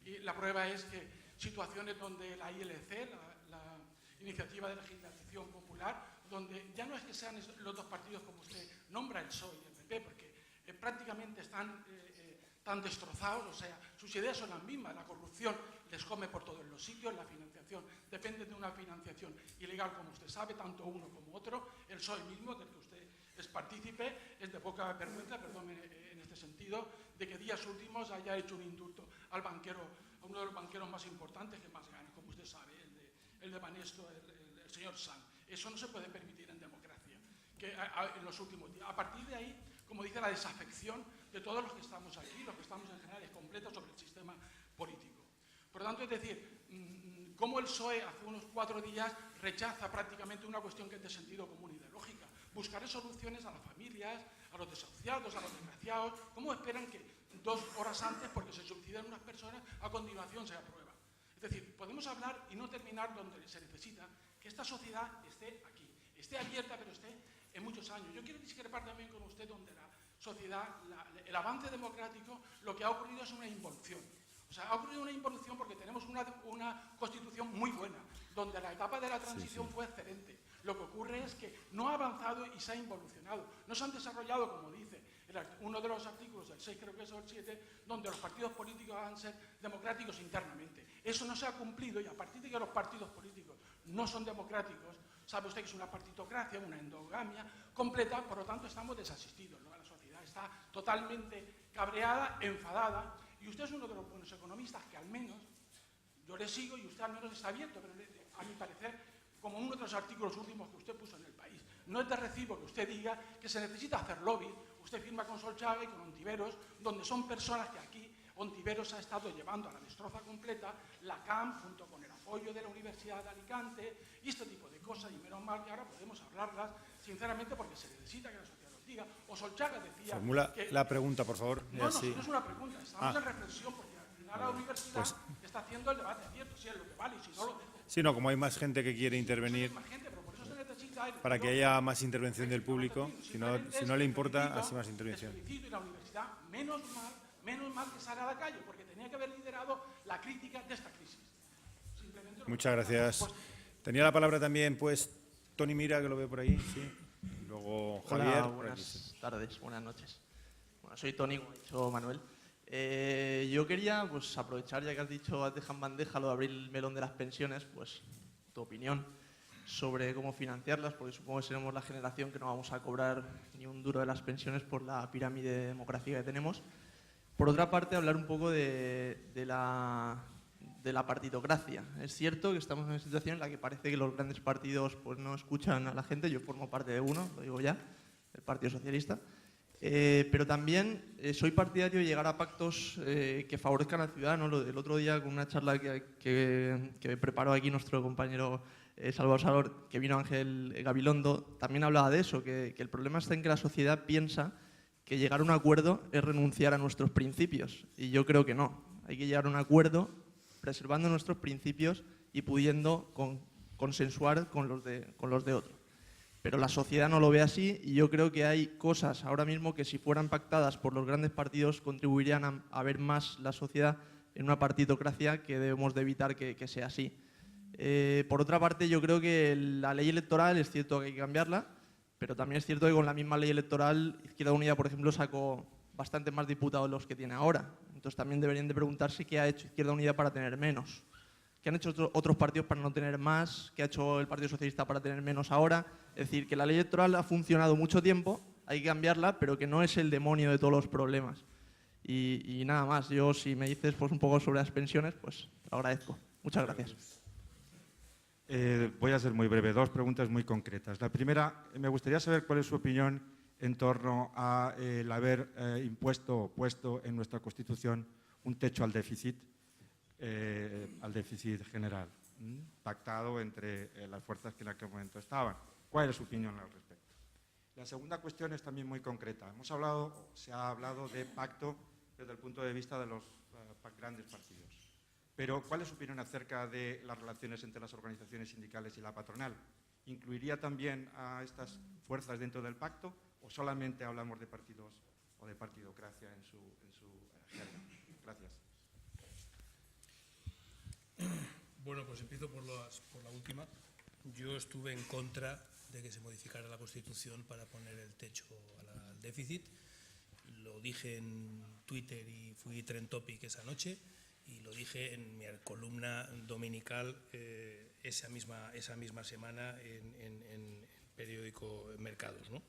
y la prueba es que situaciones donde la ILC, la Iniciativa de Legislación Popular, donde ya no es que sean los dos partidos como usted nombra, el PSOE y el PP, porque prácticamente están tan destrozados, o sea, sus ideas son las mismas, la corrupción les come por todos los sitios, la financiación depende de una financiación ilegal, como usted sabe, tanto uno como otro, el PSOE mismo, del que usted es partícipe, es de poca vergüenza, perdón, en este sentido, de que días últimos haya hecho un indulto al banquero, a uno de los banqueros más importantes que más gana, como usted sabe, el de Banesto, el señor Sanz. Eso no se puede permitir en democracia, que en los últimos días. A partir de ahí, como dice, la desafección de todos los que estamos aquí, los que estamos en general, es completa sobre el sistema político. Por lo tanto, es decir, cómo el PSOE hace unos 4 días rechaza prácticamente una cuestión que es de sentido común y de lógica. Buscaré soluciones a las familias, a los desahuciados, a los desgraciados. ¿Cómo esperan que 2 horas antes, porque se suicidan unas personas, a continuación se aprueba? Es decir, podemos hablar y no terminar donde se necesita que esta sociedad esté aquí, esté abierta, pero esté en muchos años. Yo quiero discrepar también con usted donde la sociedad, el avance democrático, lo que ha ocurrido es una involución. O sea, ha ocurrido una involución porque tenemos una constitución muy buena, donde la etapa de la transición fue excelente. Lo que ocurre es que no ha avanzado y se ha involucionado. No se han desarrollado, como dice uno de los artículos del 6, creo que es el 7, donde los partidos políticos van a ser democráticos internamente. Eso no se ha cumplido y a partir de que los partidos políticos no son democráticos, sabe usted que es una partitocracia, una endogamia completa, por lo tanto estamos desasistidos, ¿no? La sociedad está totalmente cabreada, enfadada, y usted es uno de los buenos economistas que al menos, yo le sigo y usted al menos está abierto, pero a mi parecer, como uno de los artículos últimos que usted puso en El País, no es de recibo que usted diga que se necesita hacer lobby. Usted firma con Solchaga y con Ontiveros, donde son personas que aquí Ontiveros ha estado llevando a la destroza completa, la CAM, junto con el apoyo de la Universidad de Alicante, y este tipo de cosas, y menos mal que ahora podemos hablarlas, sinceramente, porque se necesita que la sociedad los diga. O Solchaga decía... Formula la pregunta, por favor. No, no es una pregunta, estamos en reflexión, porque al final la universidad está haciendo el debate abierto, si es lo que vale, y si no lo dejo. Sí, no, como hay más gente que quiere intervenir, para que haya más intervención del público, si no le importa, así más intervención. Y la universidad, menos mal que sale a la calle, porque tenía que haber liderado la crítica de esta crisis. Muchas gracias. Tenía la palabra también, pues, Toni Mira, que lo veo por ahí, sí. Y luego Javier. Hola, buenas tardes, buenas noches. Bueno, soy Toni, como ha dicho Manuel. Yo quería, pues, aprovechar, ya que has dicho, has dejado en bandeja lo de abrir el melón de las pensiones, pues, tu opinión sobre cómo financiarlas, porque supongo que seremos la generación que no vamos a cobrar ni un duro de las pensiones por la pirámide demográfica que tenemos. Por otra parte, hablar un poco de la partitocracia. Es cierto que estamos en una situación en la que parece que los grandes partidos pues, no escuchan a la gente. Yo formo parte de uno, lo digo ya, el Partido Socialista. Pero también soy partidario de llegar a pactos que favorezcan al ciudadano. El otro día, con una charla que preparó aquí nuestro compañero Salvador Salor, que vino Ángel Gabilondo, también hablaba de eso, que el problema está en que la sociedad piensa que llegar a un acuerdo es renunciar a nuestros principios. Y yo creo que no. Hay que llegar a un acuerdo preservando nuestros principios y pudiendo consensuar con los de otros. Pero la sociedad no lo ve así y yo creo que hay cosas ahora mismo que si fueran pactadas por los grandes partidos contribuirían a ver más la sociedad en una partitocracia que debemos de evitar que sea así. Por otra parte, yo creo que la ley electoral es cierto que hay que cambiarla, pero también es cierto que con la misma ley electoral Izquierda Unida, por ejemplo, sacó bastante más diputados de los que tiene ahora. Entonces también deberían de preguntarse qué ha hecho Izquierda Unida para tener menos. ¿Qué han hecho otros partidos para no tener más? ¿Qué ha hecho el Partido Socialista para tener menos ahora? Es decir, que la ley electoral ha funcionado mucho tiempo, hay que cambiarla, pero que no es el demonio de todos los problemas. Y nada más, yo si me dices pues, un poco sobre las pensiones, pues te lo agradezco. Muchas gracias. Voy a ser muy breve, dos preguntas muy concretas. La primera, me gustaría saber cuál es su opinión en torno a el haber impuesto o puesto en nuestra Constitución un techo al déficit general, pactado entre las fuerzas que en aquel momento estaban. ¿Cuál es su opinión al respecto? La segunda cuestión es también muy concreta. Se ha hablado de pacto desde el punto de vista de los grandes partidos. Pero, ¿cuál es su opinión acerca de las relaciones entre las organizaciones sindicales y la patronal? ¿Incluiría también a estas fuerzas dentro del pacto o solamente hablamos de partidos o de partidocracia en su jerga? Gracias. Bueno, pues empiezo por la última. Yo estuve en contra de que se modificara la Constitución para poner el techo al déficit. Lo dije en Twitter y fui trend topic esa noche. Y lo dije en mi columna dominical esa misma semana en el periódico Mercados, ¿no?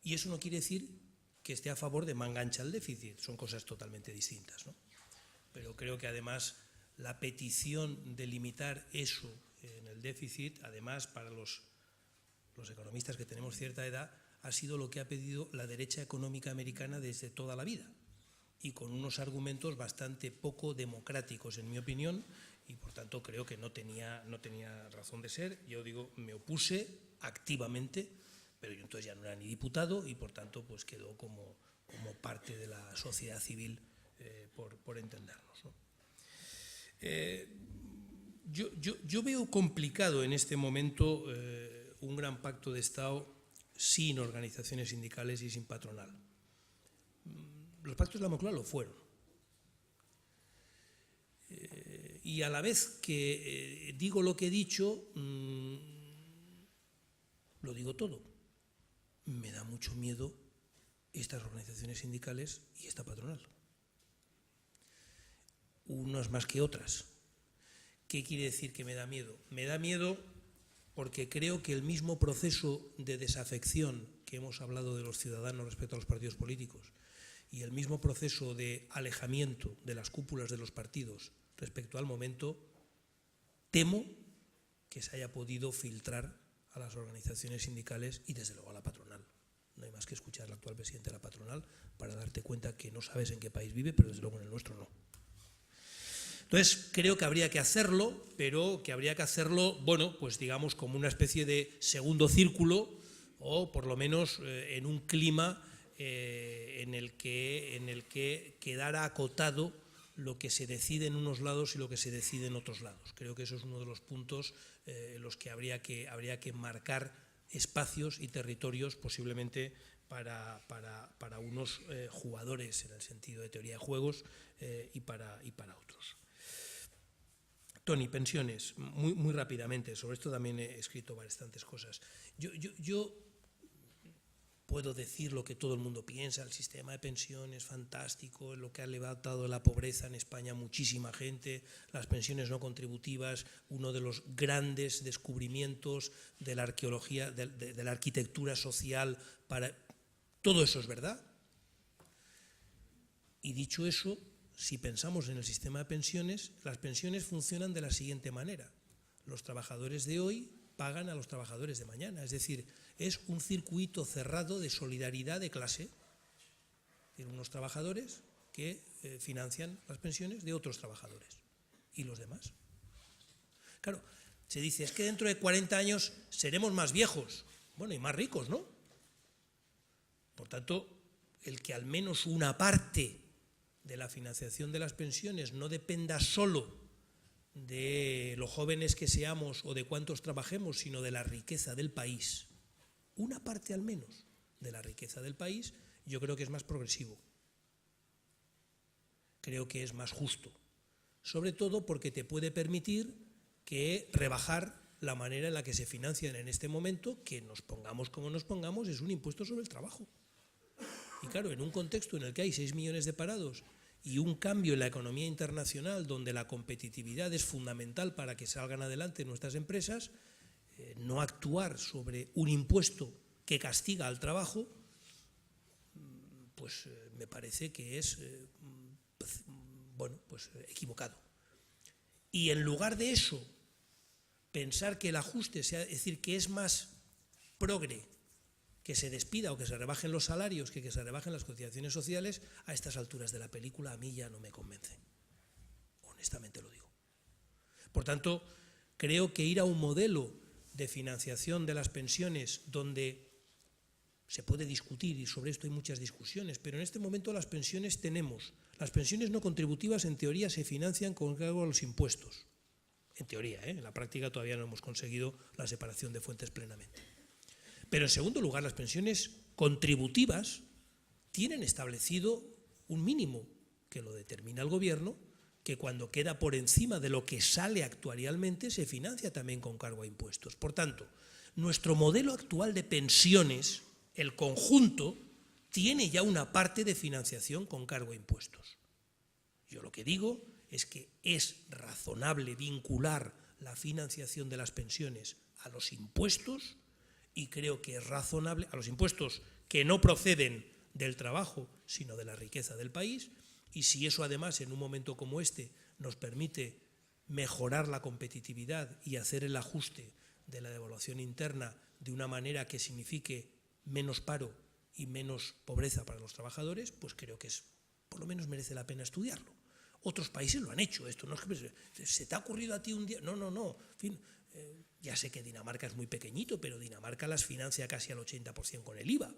Y eso no quiere decir que esté a favor de manga ancha el déficit, son cosas totalmente distintas, ¿no? Pero creo que además la petición de limitar eso en el déficit, además para los economistas que tenemos cierta edad, ha sido lo que ha pedido la derecha económica americana desde toda la vida. Y con unos argumentos bastante poco democráticos, en mi opinión, y por tanto creo que no tenía razón de ser. Yo digo, me opuse activamente, pero yo entonces ya no era ni diputado y por tanto pues quedó como parte de la sociedad civil por entendernos, ¿no? Yo veo complicado en este momento un gran pacto de Estado sin organizaciones sindicales y sin patronal. Los pactos de la Moncloa lo fueron. Y a la vez que digo lo que he dicho, lo digo todo. Me da mucho miedo estas organizaciones sindicales y esta patronal. Unas más que otras. ¿Qué quiere decir que me da miedo? Me da miedo porque creo que el mismo proceso de desafección que hemos hablado de los ciudadanos respecto a los partidos políticos y el mismo proceso de alejamiento de las cúpulas de los partidos respecto al momento, temo que se haya podido filtrar a las organizaciones sindicales y desde luego a la patronal. No hay más que escuchar al actual presidente de la patronal para darte cuenta que no sabes en qué país vive, pero desde luego en el nuestro no. Entonces, creo que habría que hacerlo, pero que habría que hacerlo, bueno, pues digamos como una especie de segundo círculo o por lo menos en un clima en el que quedara acotado lo que se decide en unos lados y lo que se decide en otros lados. Creo que eso es uno de los puntos en los que habría que marcar espacios y territorios posiblemente para unos jugadores en el sentido de teoría de juegos y para otros. Tony, pensiones, muy rápidamente, sobre esto también he escrito bastantes cosas. Yo puedo decir lo que todo el mundo piensa, el sistema de pensiones fantástico, lo que ha levantado la pobreza en España a muchísima gente, las pensiones no contributivas, uno de los grandes descubrimientos de la arqueología, de la arquitectura social, todo eso es verdad. Y dicho eso, si pensamos en el sistema de pensiones, las pensiones funcionan de la siguiente manera. Los trabajadores de hoy pagan a los trabajadores de mañana, es decir, es un circuito cerrado de solidaridad de clase. Tienen unos trabajadores que financian las pensiones de otros trabajadores. ¿Y los demás? Claro, se dice, es que dentro de 40 años seremos más viejos, bueno, y más ricos, ¿no? Por tanto, el que al menos una parte de la financiación de las pensiones no dependa solo de lo jóvenes que seamos o de cuántos trabajemos, sino de la riqueza del país, una parte al menos de la riqueza del país, yo creo que es más progresivo, creo que es más justo, sobre todo porque te puede permitir que rebajar la manera en la que se financian en este momento, que nos pongamos como nos pongamos, es un impuesto sobre el trabajo. Y claro, en un contexto en el que hay 6 millones de parados y un cambio en la economía internacional donde la competitividad es fundamental para que salgan adelante nuestras empresas, no actuar sobre un impuesto que castiga al trabajo, pues me parece que es equivocado. Y en lugar de eso, pensar que el ajuste sea, es decir, que es más progre que se despida o que se rebajen los salarios que se rebajen las cotizaciones sociales, a estas alturas de la película a mí ya no me convence. Honestamente lo digo. Por tanto, creo que ir a un modelo de financiación de las pensiones donde se puede discutir, y sobre esto hay muchas discusiones, pero en este momento las pensiones no contributivas en teoría se financian con cargo a los impuestos. En teoría, en la práctica todavía no hemos conseguido la separación de fuentes plenamente. Pero en segundo lugar, las pensiones contributivas tienen establecido un mínimo que lo determina el gobierno, que cuando queda por encima de lo que sale actuarialmente se financia también con cargo a impuestos. Por tanto, nuestro modelo actual de pensiones, el conjunto, tiene ya una parte de financiación con cargo a impuestos. Yo lo que digo es que es razonable vincular la financiación de las pensiones a los impuestos, y creo que es razonable, a los impuestos que no proceden del trabajo, sino de la riqueza del país, y si eso además en un momento como este nos permite mejorar la competitividad y hacer el ajuste de la devaluación interna de una manera que signifique menos paro y menos pobreza para los trabajadores, pues creo que por lo menos merece la pena estudiarlo. Otros países lo han hecho, esto no es que se te ha ocurrido a ti un día, no, en fin, ya sé que Dinamarca es muy pequeñito, pero Dinamarca las financia casi al 80% con el IVA.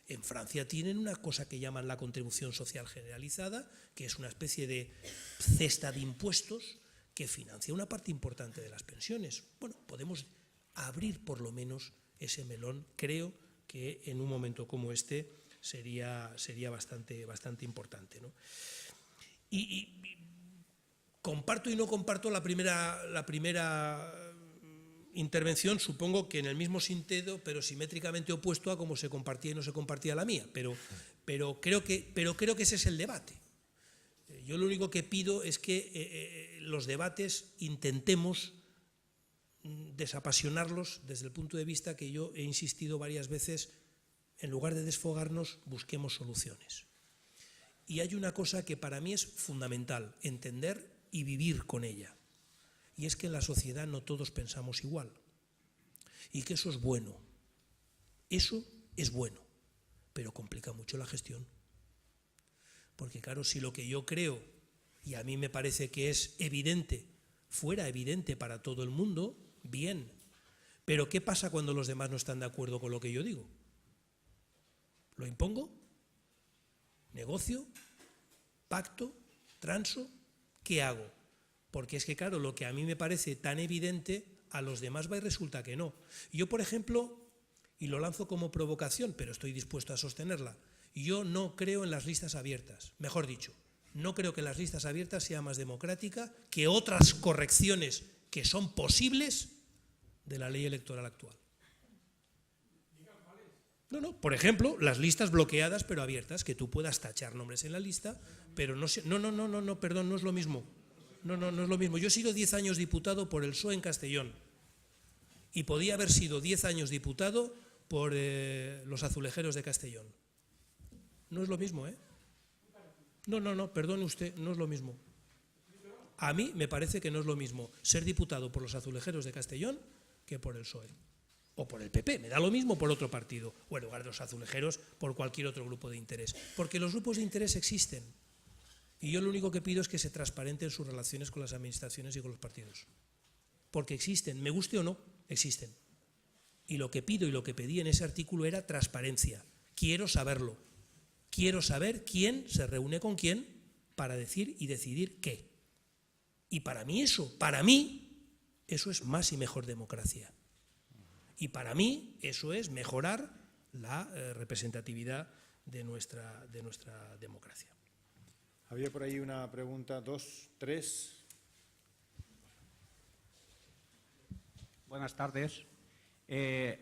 En Francia tienen una cosa que llaman la contribución social generalizada, que es una especie de cesta de impuestos que financia una parte importante de las pensiones. Bueno, podemos abrir por lo menos ese melón. Creo que en un momento como este sería bastante importante, ¿no? Y comparto y no comparto la primera intervención, supongo que en el mismo sentido, pero simétricamente opuesto a cómo se compartía y no se compartía la mía, pero creo que ese es el debate. Yo lo único que pido es que los debates intentemos desapasionarlos desde el punto de vista que yo he insistido varias veces, en lugar de desfogarnos, busquemos soluciones. Y hay una cosa que para mí es fundamental, entender y vivir con ella. Y es que en la sociedad no todos pensamos igual. Y que eso es bueno. Eso es bueno, pero complica mucho la gestión. Porque claro, si lo que yo creo, y a mí me parece que es evidente, fuera evidente para todo el mundo, bien. Pero ¿qué pasa cuando los demás no están de acuerdo con lo que yo digo? ¿Lo impongo? ¿Negocio? ¿Pacto? ¿Transo? ¿Qué hago? Porque es que, claro, lo que a mí me parece tan evidente, a los demás va y resulta que no. Yo, por ejemplo, y lo lanzo como provocación, pero estoy dispuesto a sostenerla, yo no creo en las listas abiertas. Mejor dicho, no creo que las listas abiertas sea más democrática que otras correcciones que son posibles de la ley electoral actual. No, por ejemplo, las listas bloqueadas pero abiertas, que tú puedas tachar nombres en la lista, pero no, perdón, no es lo mismo. No es lo mismo. Yo he sido 10 años diputado por el PSOE en Castellón y podía haber sido 10 años diputado por los Azulejeros de Castellón. No es lo mismo, ¿eh? No, perdone usted, no es lo mismo. A mí me parece que no es lo mismo ser diputado por los Azulejeros de Castellón que por el PSOE. O por el PP, me da lo mismo por otro partido. O en lugar de los Azulejeros, por cualquier otro grupo de interés. Porque los grupos de interés existen. Y yo lo único que pido es que se transparenten sus relaciones con las administraciones y con los partidos. Porque existen, me guste o no, existen. Y lo que pido y lo que pedí en ese artículo era transparencia. Quiero saberlo. Quiero saber quién se reúne con quién para decir y decidir qué. Y para mí eso es más y mejor democracia. Y para mí eso es mejorar la representatividad de nuestra democracia. Había por ahí una pregunta, 2, 3. Buenas tardes.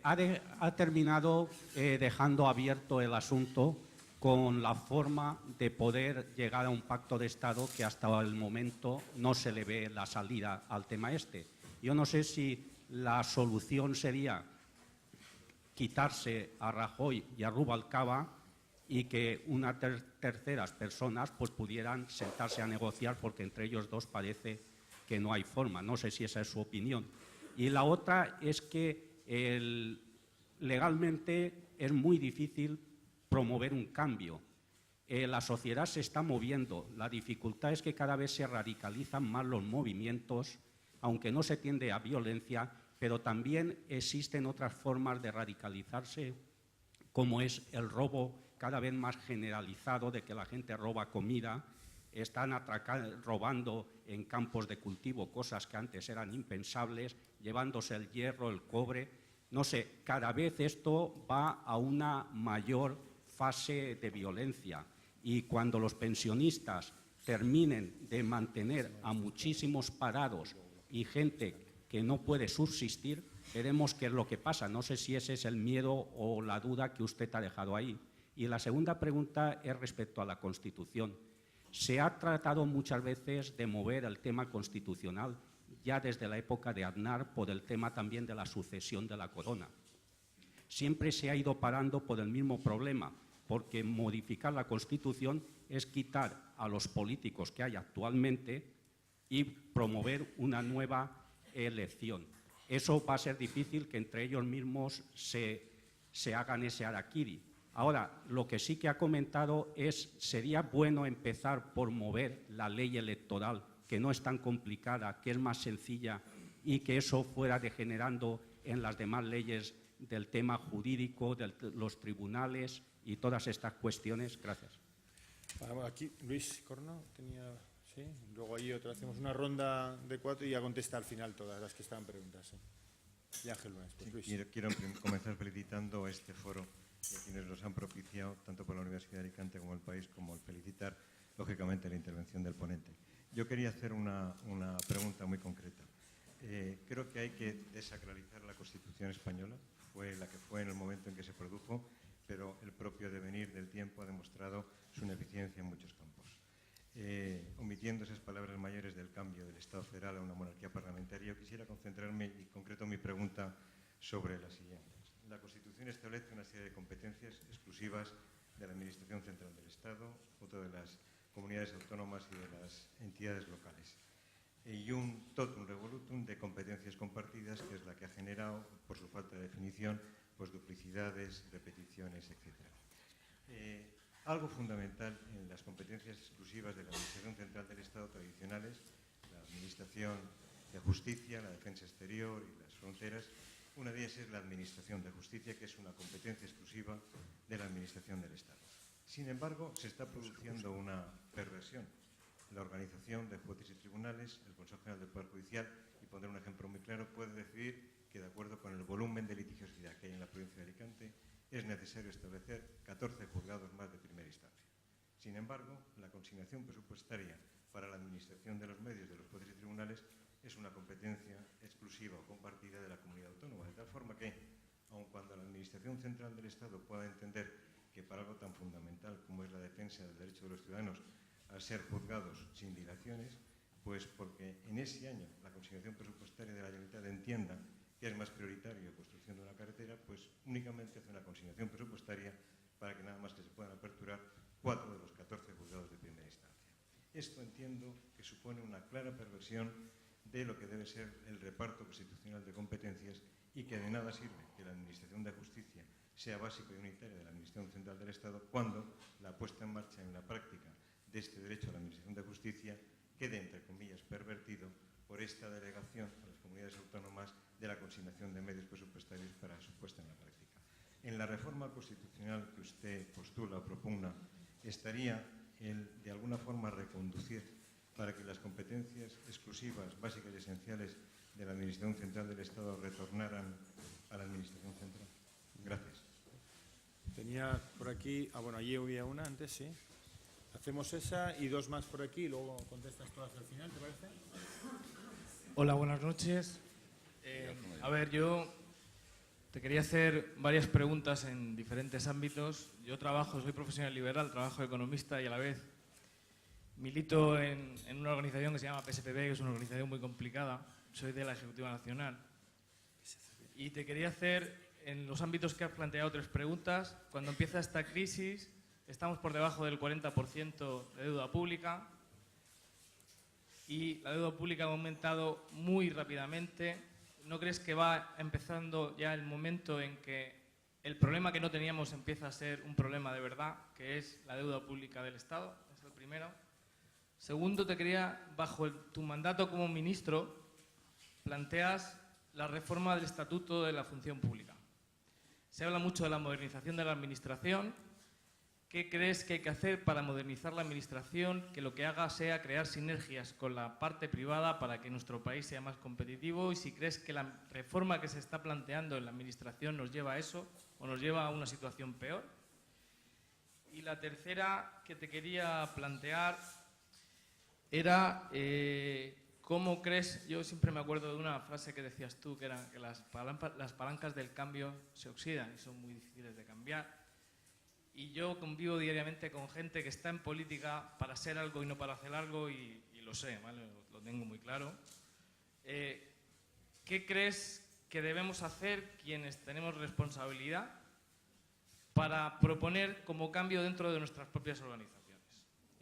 Ha terminado dejando abierto el asunto con la forma de poder llegar a un pacto de Estado que hasta el momento no se le ve la salida al tema este. Yo no sé si la solución sería quitarse a Rajoy y a Rubalcaba y que unas terceras personas pues pudieran sentarse a negociar, porque entre ellos dos parece que no hay forma. No sé si esa es su opinión. Y la otra es que legalmente es muy difícil promover un cambio. La sociedad se está moviendo. La dificultad es que cada vez se radicalizan más los movimientos, aunque no se tiende a violencia, pero también existen otras formas de radicalizarse, como es el robo cada vez más generalizado, de que la gente roba comida, están robando en campos de cultivo cosas que antes eran impensables, llevándose el hierro, el cobre. No sé, cada vez esto va a una mayor fase de violencia, y cuando los pensionistas terminen de mantener a muchísimos parados y gente que no puede subsistir, veremos qué es lo que pasa. No sé si ese es el miedo o la duda que usted ha dejado ahí. Y la segunda pregunta es respecto a la Constitución. Se ha tratado muchas veces de mover el tema constitucional, ya desde la época de Aznar, por el tema también de la sucesión de la corona. Siempre se ha ido parando por el mismo problema, porque modificar la Constitución es quitar a los políticos que hay actualmente y promover una nueva elección. Eso va a ser difícil, que entre ellos mismos se hagan ese harakiri. Ahora, lo que sí que ha comentado es, sería bueno empezar por mover la ley electoral, que no es tan complicada, que es más sencilla, y que eso fuera degenerando en las demás leyes del tema jurídico, de los tribunales y todas estas cuestiones. Gracias. Vamos, aquí Luis Corno tenía... Sí, luego ahí otra, hacemos una ronda de 4 y ya contesta al final todas las que estaban preguntas. ¿Sí? Y Ángel Lunes, pues Luis. Quiero comenzar felicitando a este foro y a quienes nos han propiciado, tanto por la Universidad de Alicante como el país, como el felicitar, lógicamente, la intervención del ponente. Yo quería hacer una pregunta muy concreta. Creo que hay que desacralizar la Constitución española. Fue la que fue en el momento en que se produjo, pero el propio devenir del tiempo ha demostrado su ineficiencia en muchos campos. Omitiendo esas palabras mayores del cambio del Estado federal a una monarquía parlamentaria, yo quisiera concentrarme y concreto mi pregunta sobre las siguientes. La Constitución establece una serie de competencias exclusivas de la Administración Central del Estado, otra de las comunidades autónomas y de las entidades locales. Y un totum revolutum de competencias compartidas, que es la que ha generado, por su falta de definición, pues duplicidades, repeticiones, etc. Algo fundamental en las competencias exclusivas de la Administración Central del Estado tradicionales, la Administración de Justicia, la Defensa Exterior y las fronteras, una de ellas es la Administración de Justicia, que es una competencia exclusiva de la Administración del Estado. Sin embargo, se está produciendo una perversión. La organización de jueces y tribunales, el Consejo General del Poder Judicial, y pondré un ejemplo muy claro, puede decidir que, de acuerdo con el volumen de litigiosidad que hay en la provincia de Alicante, es necesario establecer 14 juzgados más de primera instancia. Sin embargo, la consignación presupuestaria para la administración de los medios de los jueces y tribunales es una competencia exclusiva o compartida de la comunidad autónoma, de tal forma que, aun cuando la Administración Central del Estado pueda entender que para algo tan fundamental como es la defensa del derecho de los ciudadanos a ser juzgados sin dilaciones, pues porque en ese año la consignación presupuestaria de la Generalitat entienda que es más prioritario la construcción de una carretera, pues únicamente hace una consignación presupuestaria para que nada más que se puedan aperturar 4 de los 14 juzgados de primera instancia. Esto entiendo que supone una clara perversión de lo que debe ser el reparto constitucional de competencias y que de nada sirve que la Administración de Justicia sea básica y unitaria de la Administración Central del Estado cuando la puesta en marcha en la práctica de este derecho a la Administración de Justicia quede, entre comillas, pervertido por esta delegación a las comunidades autónomas de la consignación de medios presupuestarios para su puesta en la práctica. En la reforma constitucional que usted postula o propugna, ¿estaría el, de alguna forma, reconducir para que las competencias exclusivas, básicas y esenciales de la Administración Central del Estado retornaran a la Administración Central? Gracias. Tenía por aquí... bueno, allí había una antes, sí. Hacemos esa y 2 más por aquí y luego contestas todas al final, ¿te parece? Hola, buenas noches. A ver, yo te quería hacer varias preguntas en diferentes ámbitos. Yo soy profesional liberal, trabajo de economista y a la vez milito en una organización que se llama PSPB, que es una organización muy complicada. Soy de la Ejecutiva Nacional. Y te quería hacer, en los ámbitos que has planteado, 3 preguntas. Cuando empieza esta crisis, estamos por debajo del 40% de deuda pública y la deuda pública ha aumentado muy rápidamente. ¿No crees que va empezando ya el momento en que el problema que no teníamos empieza a ser un problema de verdad, que es la deuda pública del Estado? Es el primero. Segundo, te quería, bajo tu mandato como ministro, planteas la reforma del Estatuto de la Función Pública. Se habla mucho de la modernización de la Administración. ¿Qué crees que hay que hacer para modernizar la Administración, que lo que haga sea crear sinergias con la parte privada para que nuestro país sea más competitivo? Y si crees que la reforma que se está planteando en la Administración nos lleva a eso o nos lleva a una situación peor. Y la tercera que te quería plantear era cómo crees, yo siempre me acuerdo de una frase que decías tú, que era que las palancas del cambio se oxidan y son muy difíciles de cambiar. Y yo convivo diariamente con gente que está en política para ser algo y no para hacer algo, y lo sé, ¿vale? Lo tengo muy claro. ¿Qué crees que debemos hacer quienes tenemos responsabilidad para proponer como cambio dentro de nuestras propias organizaciones?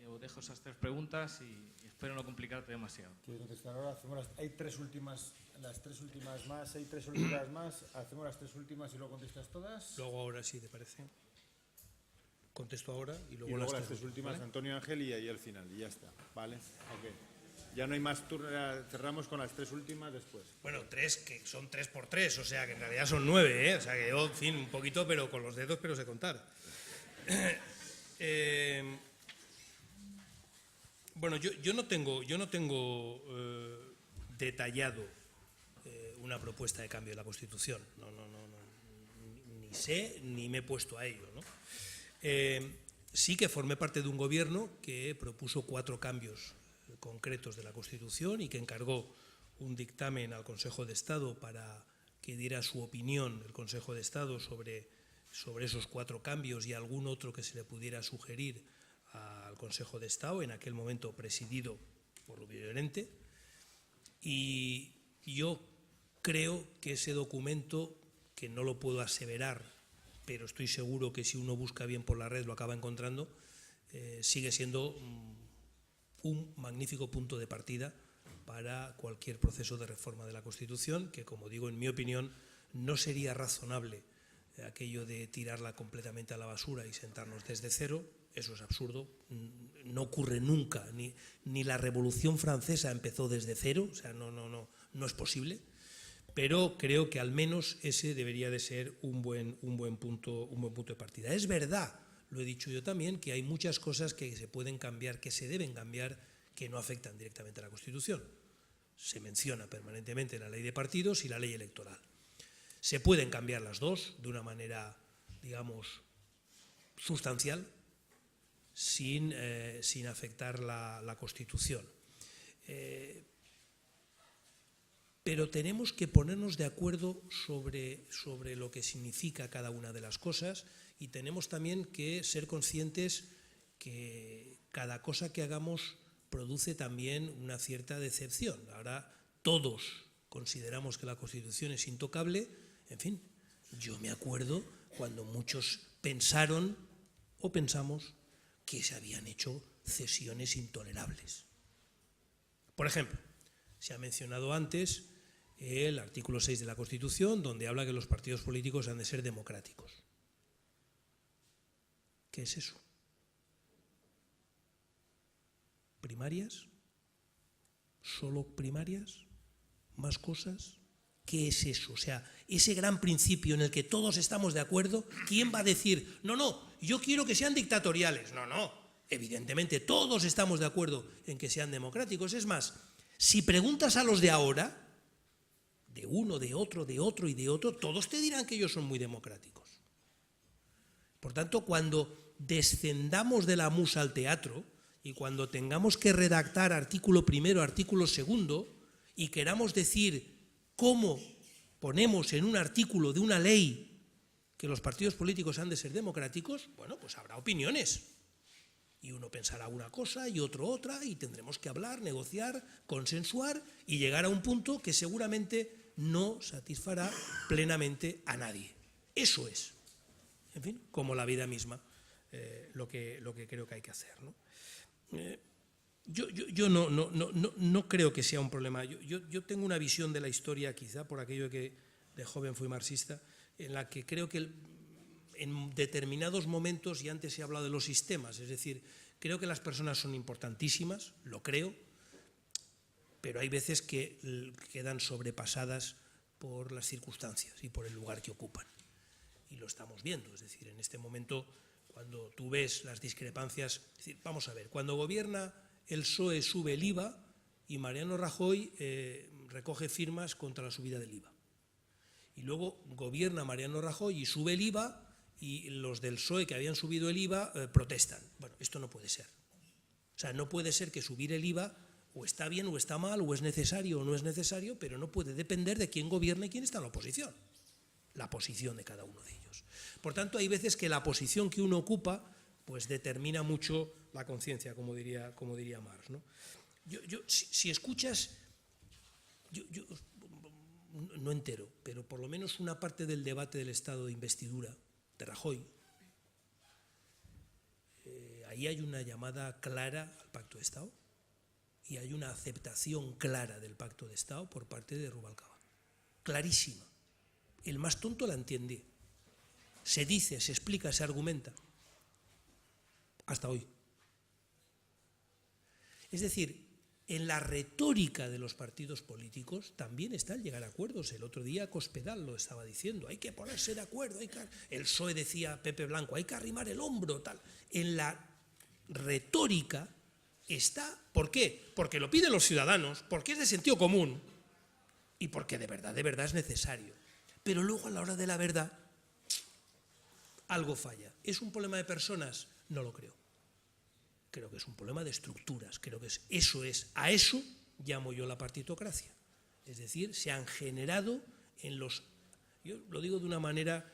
Yo dejo esas 3 preguntas y espero no complicarte demasiado. ¿Quieres contestar ahora? Hay 3 últimas, las 3 últimas más, hay 3 últimas más. Hacemos las 3 últimas y luego contestas todas. Luego ahora sí, ¿te parece? Contesto ahora y luego, Y luego las 3 últimas, últimas, ¿vale? Antonio Ángel y ahí al final, y ya está. ¿Vale? Ok. Ya no hay más turnos, cerramos con las 3 últimas después. Bueno, 3, que son 3 por 3, o sea que en realidad son 9, ¿eh? O sea que yo, en fin, un poquito, pero con los dedos, pero sé contar. Bueno, yo no tengo detallado una propuesta de cambio de la Constitución. No, ni sé ni me he puesto a ello, ¿no? Sí que formé parte de un gobierno que propuso 4 cambios concretos de la Constitución y que encargó un dictamen al Consejo de Estado para que diera su opinión el Consejo de Estado sobre esos 4 cambios y algún otro que se le pudiera sugerir al Consejo de Estado, en aquel momento presidido por Rubio Llorente. Y yo creo que ese documento, que no lo puedo aseverar, pero estoy seguro que si uno busca bien por la red lo acaba encontrando, sigue siendo un magnífico punto de partida para cualquier proceso de reforma de la Constitución, que, como digo, en mi opinión, no sería razonable aquello de tirarla completamente a la basura y sentarnos desde cero. Eso es absurdo, no ocurre nunca, ni la Revolución Francesa empezó desde cero, o sea, no es posible, pero creo que al menos ese debería de ser un buen punto de partida. Es verdad, lo he dicho yo también, que hay muchas cosas que se pueden cambiar, que se deben cambiar, que no afectan directamente a la Constitución. Se menciona permanentemente la ley de partidos y la ley electoral. Se pueden cambiar las dos de una manera, digamos, sustancial, sin afectar la Constitución. Pero tenemos que ponernos de acuerdo sobre lo que significa cada una de las cosas y tenemos también que ser conscientes que cada cosa que hagamos produce también una cierta decepción. Ahora todos consideramos que la Constitución es intocable. En fin, yo me acuerdo cuando muchos pensaron o pensamos que se habían hecho cesiones intolerables. Por ejemplo, se ha mencionado antes el artículo 6 de la Constitución, donde habla que los partidos políticos han de ser democráticos. ¿Qué es eso? ¿Primarias? ¿Solo primarias? ¿Más cosas? ¿Qué es eso? O sea, ese gran principio en el que todos estamos de acuerdo, ¿quién va a decir, no, yo quiero que sean dictatoriales? No, evidentemente todos estamos de acuerdo en que sean democráticos. Es más, si preguntas a los de ahora, de uno, de otro y de otro, todos te dirán que ellos son muy democráticos. Por tanto, cuando descendamos de la musa al teatro y cuando tengamos que redactar artículo primero, artículo segundo, y queramos decir cómo ponemos en un artículo de una ley que los partidos políticos han de ser democráticos, bueno, pues habrá opiniones. Y uno pensará una cosa y otro otra, y tendremos que hablar, negociar, consensuar y llegar a un punto que seguramente no satisfará plenamente a nadie. Eso es, en fin, como la vida misma, lo que creo que hay que hacer, ¿no? Yo no creo que sea un problema. Yo tengo una visión de la historia, quizá por aquello que de joven fui marxista, en la que creo que en determinados momentos, y antes he hablado de los sistemas, es decir, creo que las personas son importantísimas, lo creo, pero hay veces que quedan sobrepasadas por las circunstancias y por el lugar que ocupan. Y lo estamos viendo, es decir, en este momento, cuando tú ves las discrepancias, es decir, vamos a ver, cuando gobierna el PSOE sube el IVA y Mariano Rajoy recoge firmas contra la subida del IVA. Y luego gobierna Mariano Rajoy y sube el IVA y los del PSOE que habían subido el IVA protestan. Bueno, esto no puede ser. O sea, no puede ser que subir el IVA o está bien o está mal, o es necesario o no es necesario, pero no puede depender de quién gobierna y quién está en la oposición. La posición de cada uno de ellos. Por tanto, hay veces que la posición que uno ocupa pues determina mucho la conciencia, como diría Marx, ¿no? Si escuchas, yo no entero, pero por lo menos una parte del debate del estado de investidura de Rajoy, ahí hay una llamada clara al Pacto de Estado y hay una aceptación clara del Pacto de Estado por parte de Rubalcaba. Clarísima. El más tonto la entiende. Se dice, se explica, se argumenta. Hasta hoy. Es decir, En la retórica de los partidos políticos también está el llegar a acuerdos. El otro día Cospedal lo estaba diciendo, hay que ponerse de acuerdo, el PSOE decía Pepe Blanco, hay que arrimar el hombro, tal. En la retórica está, ¿por qué? Porque lo piden los ciudadanos, porque es de sentido común y porque de verdad es necesario. Pero luego a la hora de la verdad algo falla. ¿Es un problema de personas? No lo creo. Creo que es un problema de estructuras, creo que a eso llamo yo la partitocracia. Es decir, se han generado yo lo digo de una manera,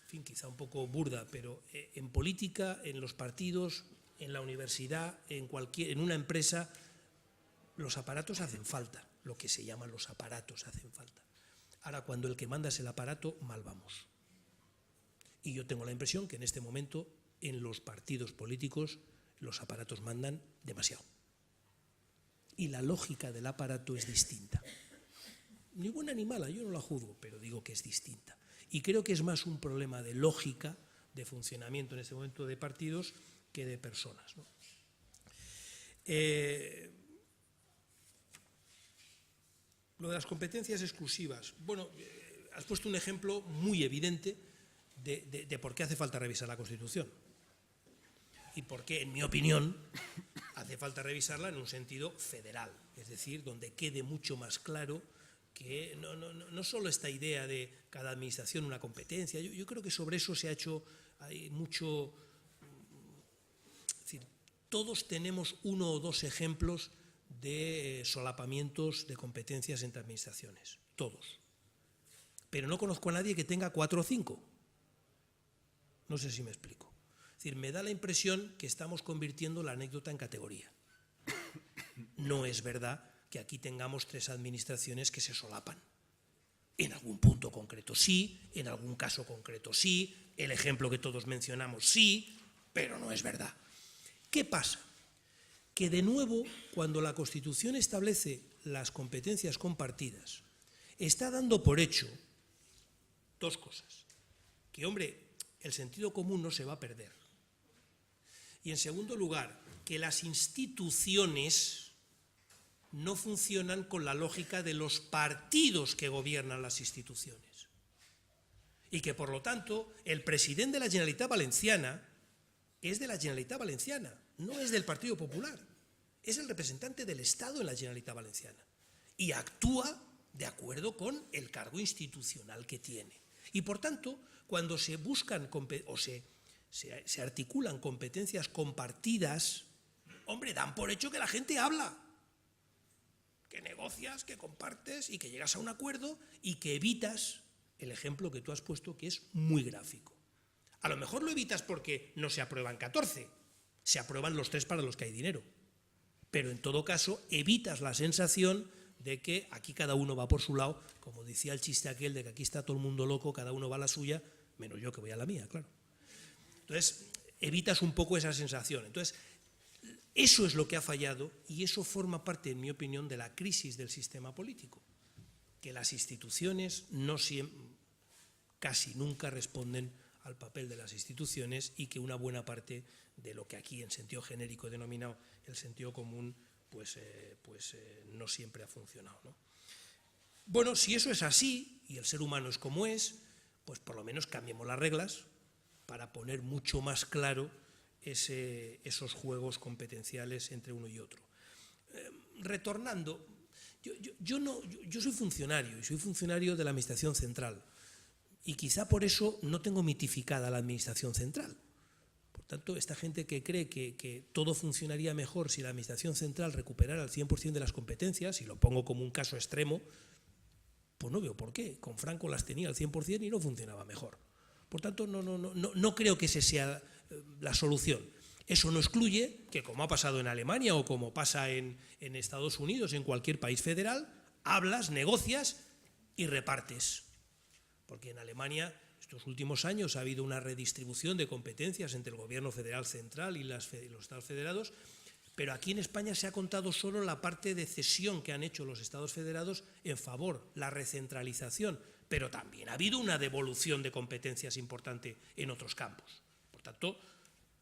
en fin, quizá un poco burda, pero en política, en los partidos, en la universidad, en una empresa, los aparatos hacen falta, lo que se llaman los aparatos hacen falta. Ahora, cuando el que manda es el aparato, mal vamos. Y yo tengo la impresión que en este momento, en los partidos políticos, los aparatos mandan demasiado. Y la lógica del aparato es distinta. Ni buena ni mala, yo no la juzgo, pero digo que es distinta. Y creo que es más un problema de lógica, de funcionamiento en este momento de partidos, que de personas, ¿no? Lo de las competencias exclusivas. Bueno, has puesto un ejemplo muy evidente de por qué hace falta revisar la Constitución. Y por qué, en mi opinión, hace falta revisarla en un sentido federal, es decir, donde quede mucho más claro que no solo esta idea de cada administración una competencia, yo creo que sobre eso se ha hecho hay mucho. Es decir, todos tenemos uno o dos ejemplos de solapamientos de competencias entre administraciones, todos. Pero no conozco a nadie que tenga 4 o 5. No sé si me explico. Es decir, me da la impresión que estamos convirtiendo la anécdota en categoría. No es verdad que aquí tengamos 3 administraciones que se solapan. En algún punto concreto sí, en algún caso concreto sí, el ejemplo que todos mencionamos sí, pero no es verdad. ¿Qué pasa? Que de nuevo, cuando la Constitución establece las competencias compartidas, está dando por hecho 2 cosas. Que, hombre, el sentido común no se va a perder. Y en segundo lugar, que las instituciones no funcionan con la lógica de los partidos que gobiernan las instituciones. Y que, por lo tanto, el presidente de la Generalitat Valenciana es de la Generalitat Valenciana, no es del Partido Popular. Es el representante del Estado en la Generalitat Valenciana. Y actúa de acuerdo con el cargo institucional que tiene. Y, por tanto, cuando se buscan se articulan competencias compartidas, hombre, dan por hecho que la gente habla, que negocias, que compartes y que llegas a un acuerdo y que evitas el ejemplo que tú has puesto, que es muy gráfico. A lo mejor lo evitas porque no se aprueban 14, se aprueban los 3 para los que hay dinero. Pero en todo caso evitas la sensación de que aquí cada uno va por su lado, como decía el chiste aquel de que aquí está todo el mundo loco, cada uno va a la suya, menos yo que voy a la mía, claro. Entonces, evitas un poco esa sensación. Entonces, eso es lo que ha fallado y eso forma parte, en mi opinión, de la crisis del sistema político. Que las instituciones casi nunca responden al papel de las instituciones y que una buena parte de lo que aquí en sentido genérico he denominado el sentido común, no siempre ha funcionado, ¿no? Bueno, si eso es así y el ser humano es como es, pues por lo menos cambiemos las reglas para poner mucho más claro esos juegos competenciales entre uno y otro. Retornando, yo soy funcionario y soy funcionario de la Administración Central y quizá por eso no tengo mitificada la Administración Central. Por tanto, esta gente que cree que todo funcionaría mejor si la Administración Central recuperara el 100% de las competencias, y lo pongo como un caso extremo, pues no veo por qué. Con Franco las tenía al 100% y no funcionaba mejor. Por tanto, no creo que esa sea la solución. Eso no excluye que, como ha pasado en Alemania o como pasa en Estados Unidos, en cualquier país federal, hablas, negocias y repartes. Porque en Alemania, estos últimos años, ha habido una redistribución de competencias entre el gobierno federal central y los estados federados, pero aquí en España se ha contado solo la parte de cesión que han hecho los estados federados en favor, la recentralización, pero también ha habido una devolución de competencias importante en otros campos. Por tanto,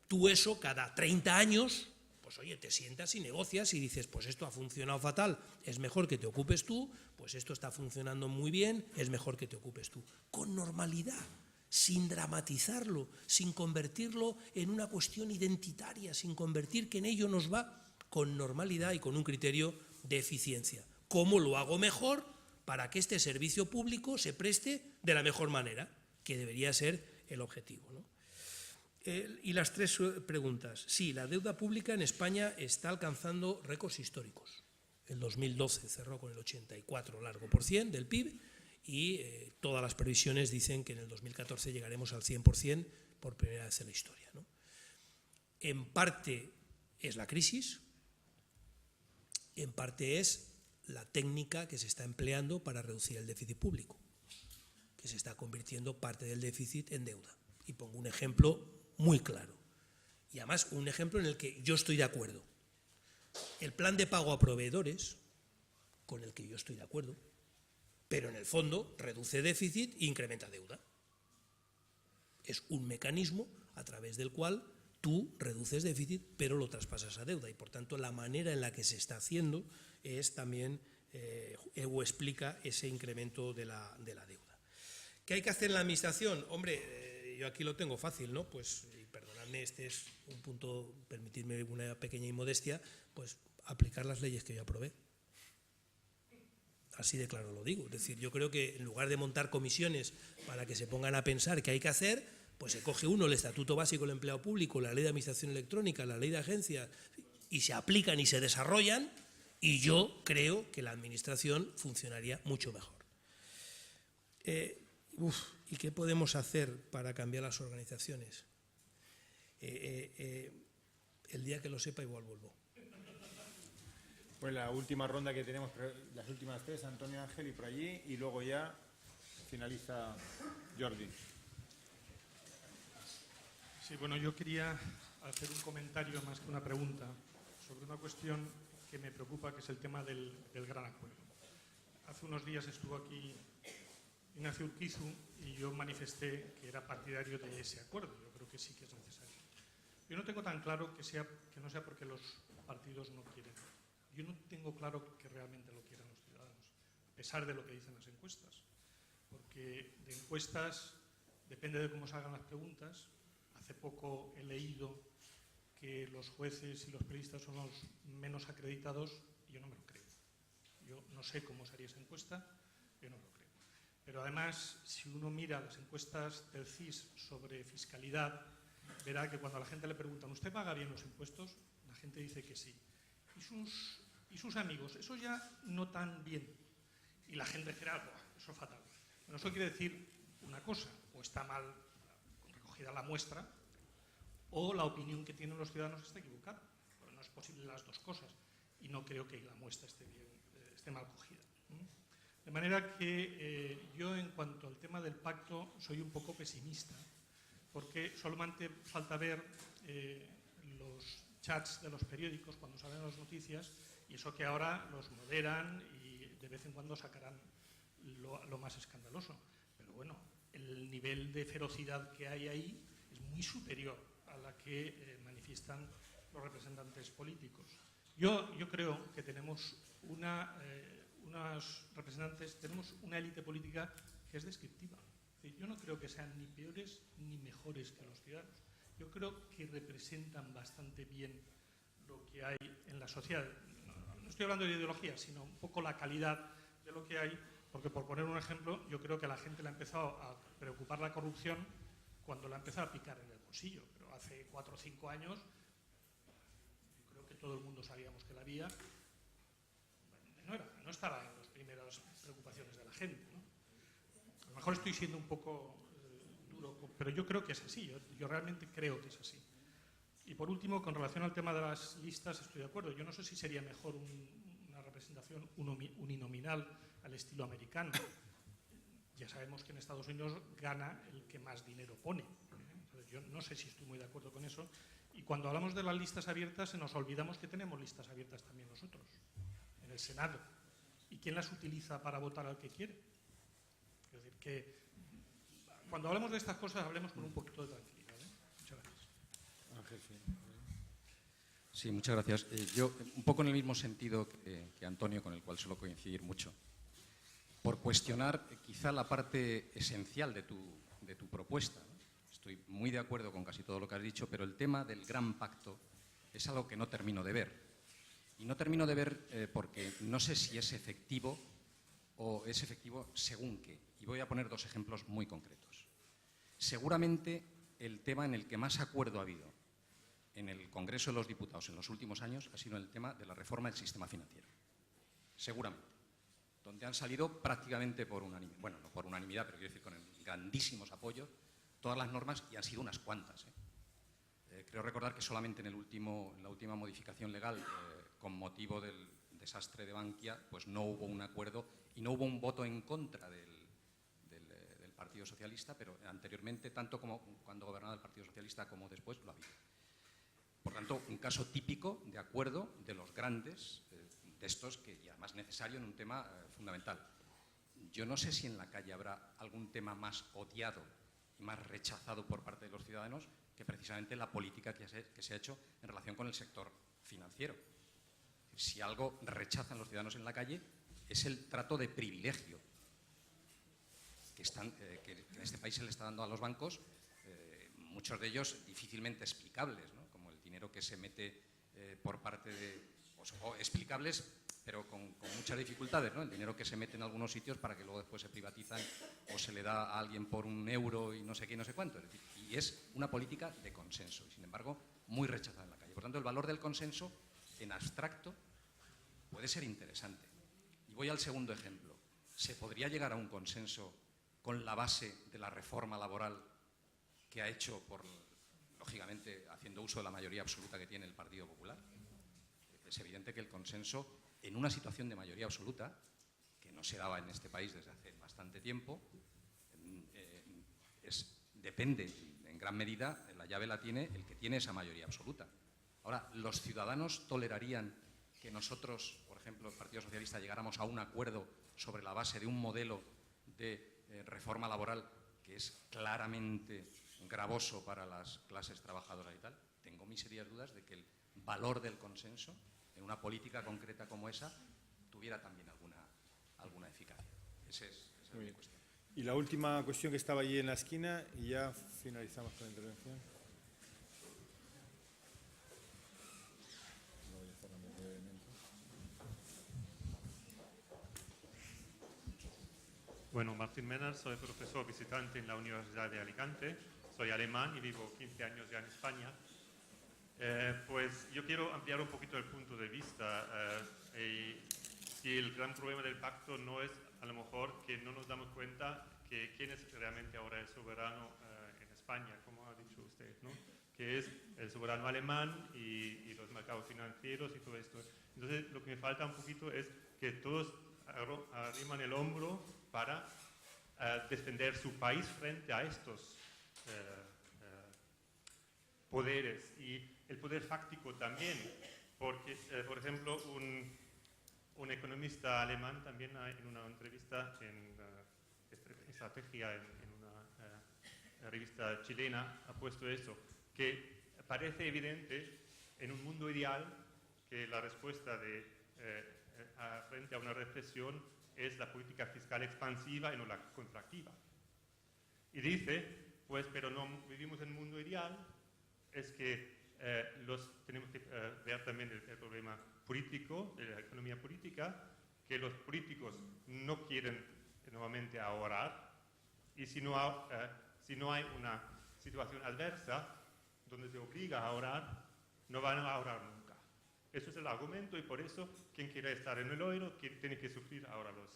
tú eso cada 30 años, pues oye, te sientas y negocias y dices, pues esto ha funcionado fatal, es mejor que te ocupes tú, pues esto está funcionando muy bien, es mejor que te ocupes tú. Con normalidad, sin dramatizarlo, sin convertirlo en una cuestión identitaria, sin convertir que en ello nos va, con normalidad y con un criterio de eficiencia. ¿Cómo lo hago mejor para que este servicio público se preste de la mejor manera? Que debería ser el objetivo, ¿no? Y las tres preguntas. Sí, la deuda pública en España está alcanzando récords históricos. El 2012 cerró con el 84% del PIB y todas las previsiones dicen que en el 2014 llegaremos al 100% por primera vez en la historia, ¿no? En parte es la crisis, en parte es la técnica que se está empleando para reducir el déficit público, que se está convirtiendo parte del déficit en deuda. Y pongo un ejemplo muy claro, y además un ejemplo en el que yo estoy de acuerdo. El plan de pago a proveedores, con el que yo estoy de acuerdo, pero en el fondo reduce déficit e incrementa deuda. Es un mecanismo a través del cual tú reduces déficit, pero lo traspasas a deuda, y por tanto la manera en la que se está haciendo es también, o explica ese incremento de la deuda. ¿Qué hay que hacer en la administración? Hombre, yo aquí lo tengo fácil, ¿no? Pues, y perdonadme, este es un punto, permitidme una pequeña inmodestia, pues aplicar las leyes que yo aprobé. Así de claro lo digo. Es decir, yo creo que en lugar de montar comisiones para que se pongan a pensar qué hay que hacer, pues se coge uno el Estatuto Básico del Empleado Público, la Ley de Administración Electrónica, la Ley de Agencias, y se aplican y se desarrollan, y yo creo que la administración funcionaría mucho mejor. ¿Y qué podemos hacer para cambiar las organizaciones? El día que lo sepa igual vuelvo. Pues la última ronda que tenemos, las últimas tres, Antonio, Ángel y por allí, y luego ya finaliza Jordi. Sí, bueno, yo quería hacer un comentario más que una pregunta sobre una cuestión que me preocupa, que es el tema del gran acuerdo. Hace unos días estuvo aquí Ignacio Urquizu y yo manifesté que era partidario de ese acuerdo. Yo creo que sí que es necesario. Yo no tengo tan claro que no sea porque los partidos no quieren. Yo no tengo claro que realmente lo quieran los ciudadanos, a pesar de lo que dicen las encuestas. Porque de encuestas depende de cómo salgan las preguntas. Hace poco he leído que los jueces y los periodistas son los menos acreditados y yo no me lo creo. Yo no sé cómo sería esa encuesta, yo no me lo creo. Pero además, si uno mira las encuestas del CIS sobre fiscalidad, verá que cuando a la gente le preguntan ¿usted paga bien los impuestos? La gente dice que sí. Y sus amigos, eso ya no tan bien. Y la gente dirá, eso es fatal. Bueno, eso quiere decir una cosa, o está mal recogida la muestra, o la opinión que tienen los ciudadanos está equivocada. Pero no es posible las dos cosas. Y no creo que la muestra esté mal cogida. De manera que yo, en cuanto al tema del pacto, soy un poco pesimista, porque solamente falta ver los chats de los periódicos cuando salen las noticias, y eso que ahora los moderan y de vez en cuando sacarán lo más escandaloso. Pero bueno, el nivel de ferocidad que hay ahí es muy superior a la que manifiestan los representantes políticos. Yo creo que tenemos unos representantes, tenemos una élite política que es descriptiva. Es decir, yo no creo que sean ni peores ni mejores que los ciudadanos. Yo creo que representan bastante bien lo que hay en la sociedad. No estoy hablando de ideología, sino un poco la calidad de lo que hay, porque por poner un ejemplo, yo creo que a la gente le ha empezado a preocupar la corrupción cuando la ha empezado a picar en el bolsillo. Pero hace 4 o 5 años, yo creo que todo el mundo sabíamos que la había, no estaba en las primeras preocupaciones de la gente, ¿no? A lo mejor estoy siendo un poco duro, pero yo creo que es así, yo realmente creo que es así. Y por último, con relación al tema de las listas, estoy de acuerdo. Yo no sé si sería mejor una representación uninominal al estilo americano. Ya sabemos que en Estados Unidos gana el que más dinero pone. Entonces, yo no sé si estoy muy de acuerdo con eso. Y cuando hablamos de las listas abiertas, se nos olvidamos que tenemos listas abiertas también nosotros, en el Senado. ¿Y quién las utiliza para votar al que quiere? Es decir, que cuando hablemos de estas cosas, hablemos con un poquito de tranquilidad, ¿eh? Muchas gracias. Ángel, sí. Sí, muchas gracias. Yo, un poco en el mismo sentido que Antonio, con el cual suelo coincidir mucho, por cuestionar quizá la parte esencial de tu propuesta, ¿no? Estoy muy de acuerdo con casi todo lo que has dicho, pero el tema del gran pacto es algo que no termino de ver. Y no termino de ver porque no sé si es efectivo o es efectivo según qué. Y voy a poner dos ejemplos muy concretos. Seguramente el tema en el que más acuerdo ha habido en el Congreso de los Diputados en los últimos años ha sido el tema de la reforma del sistema financiero. Seguramente. Donde han salido prácticamente por unanimidad, bueno, no por unanimidad, pero quiero decir con grandísimos apoyos, todas las normas, y han sido unas cuantas. Creo recordar que solamente en la última modificación legal, con motivo del desastre de Bankia, pues no hubo un acuerdo y no hubo un voto en contra del Partido Socialista, pero anteriormente, tanto como cuando gobernaba el Partido Socialista como después, lo había. Por tanto, un caso típico de acuerdo de los grandes, de estos que ya más necesario en un tema fundamental. Yo no sé si en la calle habrá algún tema más odiado y más rechazado por parte de los ciudadanos que precisamente la política que se ha hecho en relación con el sector financiero. Si algo rechazan los ciudadanos en la calle es el trato de privilegio que en este país se le está dando a los bancos, muchos de ellos difícilmente explicables, ¿no? Como el dinero que se mete por parte de... o explicables, pero con muchas dificultades, ¿no? El dinero que se mete en algunos sitios para que luego después se privatizan o se le da a alguien por €1 y no sé qué y no sé cuánto. Es decir, y es una política de consenso y, sin embargo, muy rechazada en la calle. Por tanto, el valor del consenso en abstracto puede ser interesante. Y voy al segundo ejemplo. ¿Se podría llegar a un consenso con la base de la reforma laboral que ha hecho, lógicamente, haciendo uso de la mayoría absoluta que tiene el Partido Popular? Es evidente que el consenso, en una situación de mayoría absoluta, que no se daba en este país desde hace bastante tiempo, depende en gran medida, la llave la tiene el que tiene esa mayoría absoluta. Ahora, ¿los ciudadanos tolerarían que nosotros, por ejemplo, el Partido Socialista, llegáramos a un acuerdo sobre la base de un modelo de reforma laboral que es claramente gravoso para las clases trabajadoras y tal? Tengo mis serias dudas de que el valor del consenso en una política concreta como esa tuviera también alguna eficacia. Esa es mi cuestión. Y la última cuestión que estaba allí en la esquina, y ya finalizamos con la intervención. Bueno, Martín Menar, soy profesor visitante en la Universidad de Alicante, soy alemán y vivo 15 años ya en España. Pues yo quiero ampliar un poquito el punto de vista. Si el gran problema del pacto no es a lo mejor que no nos damos cuenta que quién es realmente ahora el soberano en España, como ha dicho usted, ¿no? Que es el soberano alemán y los mercados financieros y todo esto. Entonces, lo que me falta un poquito es que todos arriman el hombro para defender su país frente a estos poderes y el poder fáctico también, porque, por ejemplo, un economista alemán también en una entrevista en Estrategia, en una revista chilena, ha puesto eso, que parece evidente en un mundo ideal que la respuesta frente a una recesión es la política fiscal expansiva y no la contractiva. Y dice, pues, pero no vivimos en un mundo ideal, es que tenemos que ver también el problema político, de la economía política, que los políticos no quieren nuevamente ahorrar, y si no hay una situación adversa donde se obliga a ahorrar, no van a ahorrar nunca. Eso es el argumento, y por eso quien quiere estar en el euro tiene que sufrir ahora los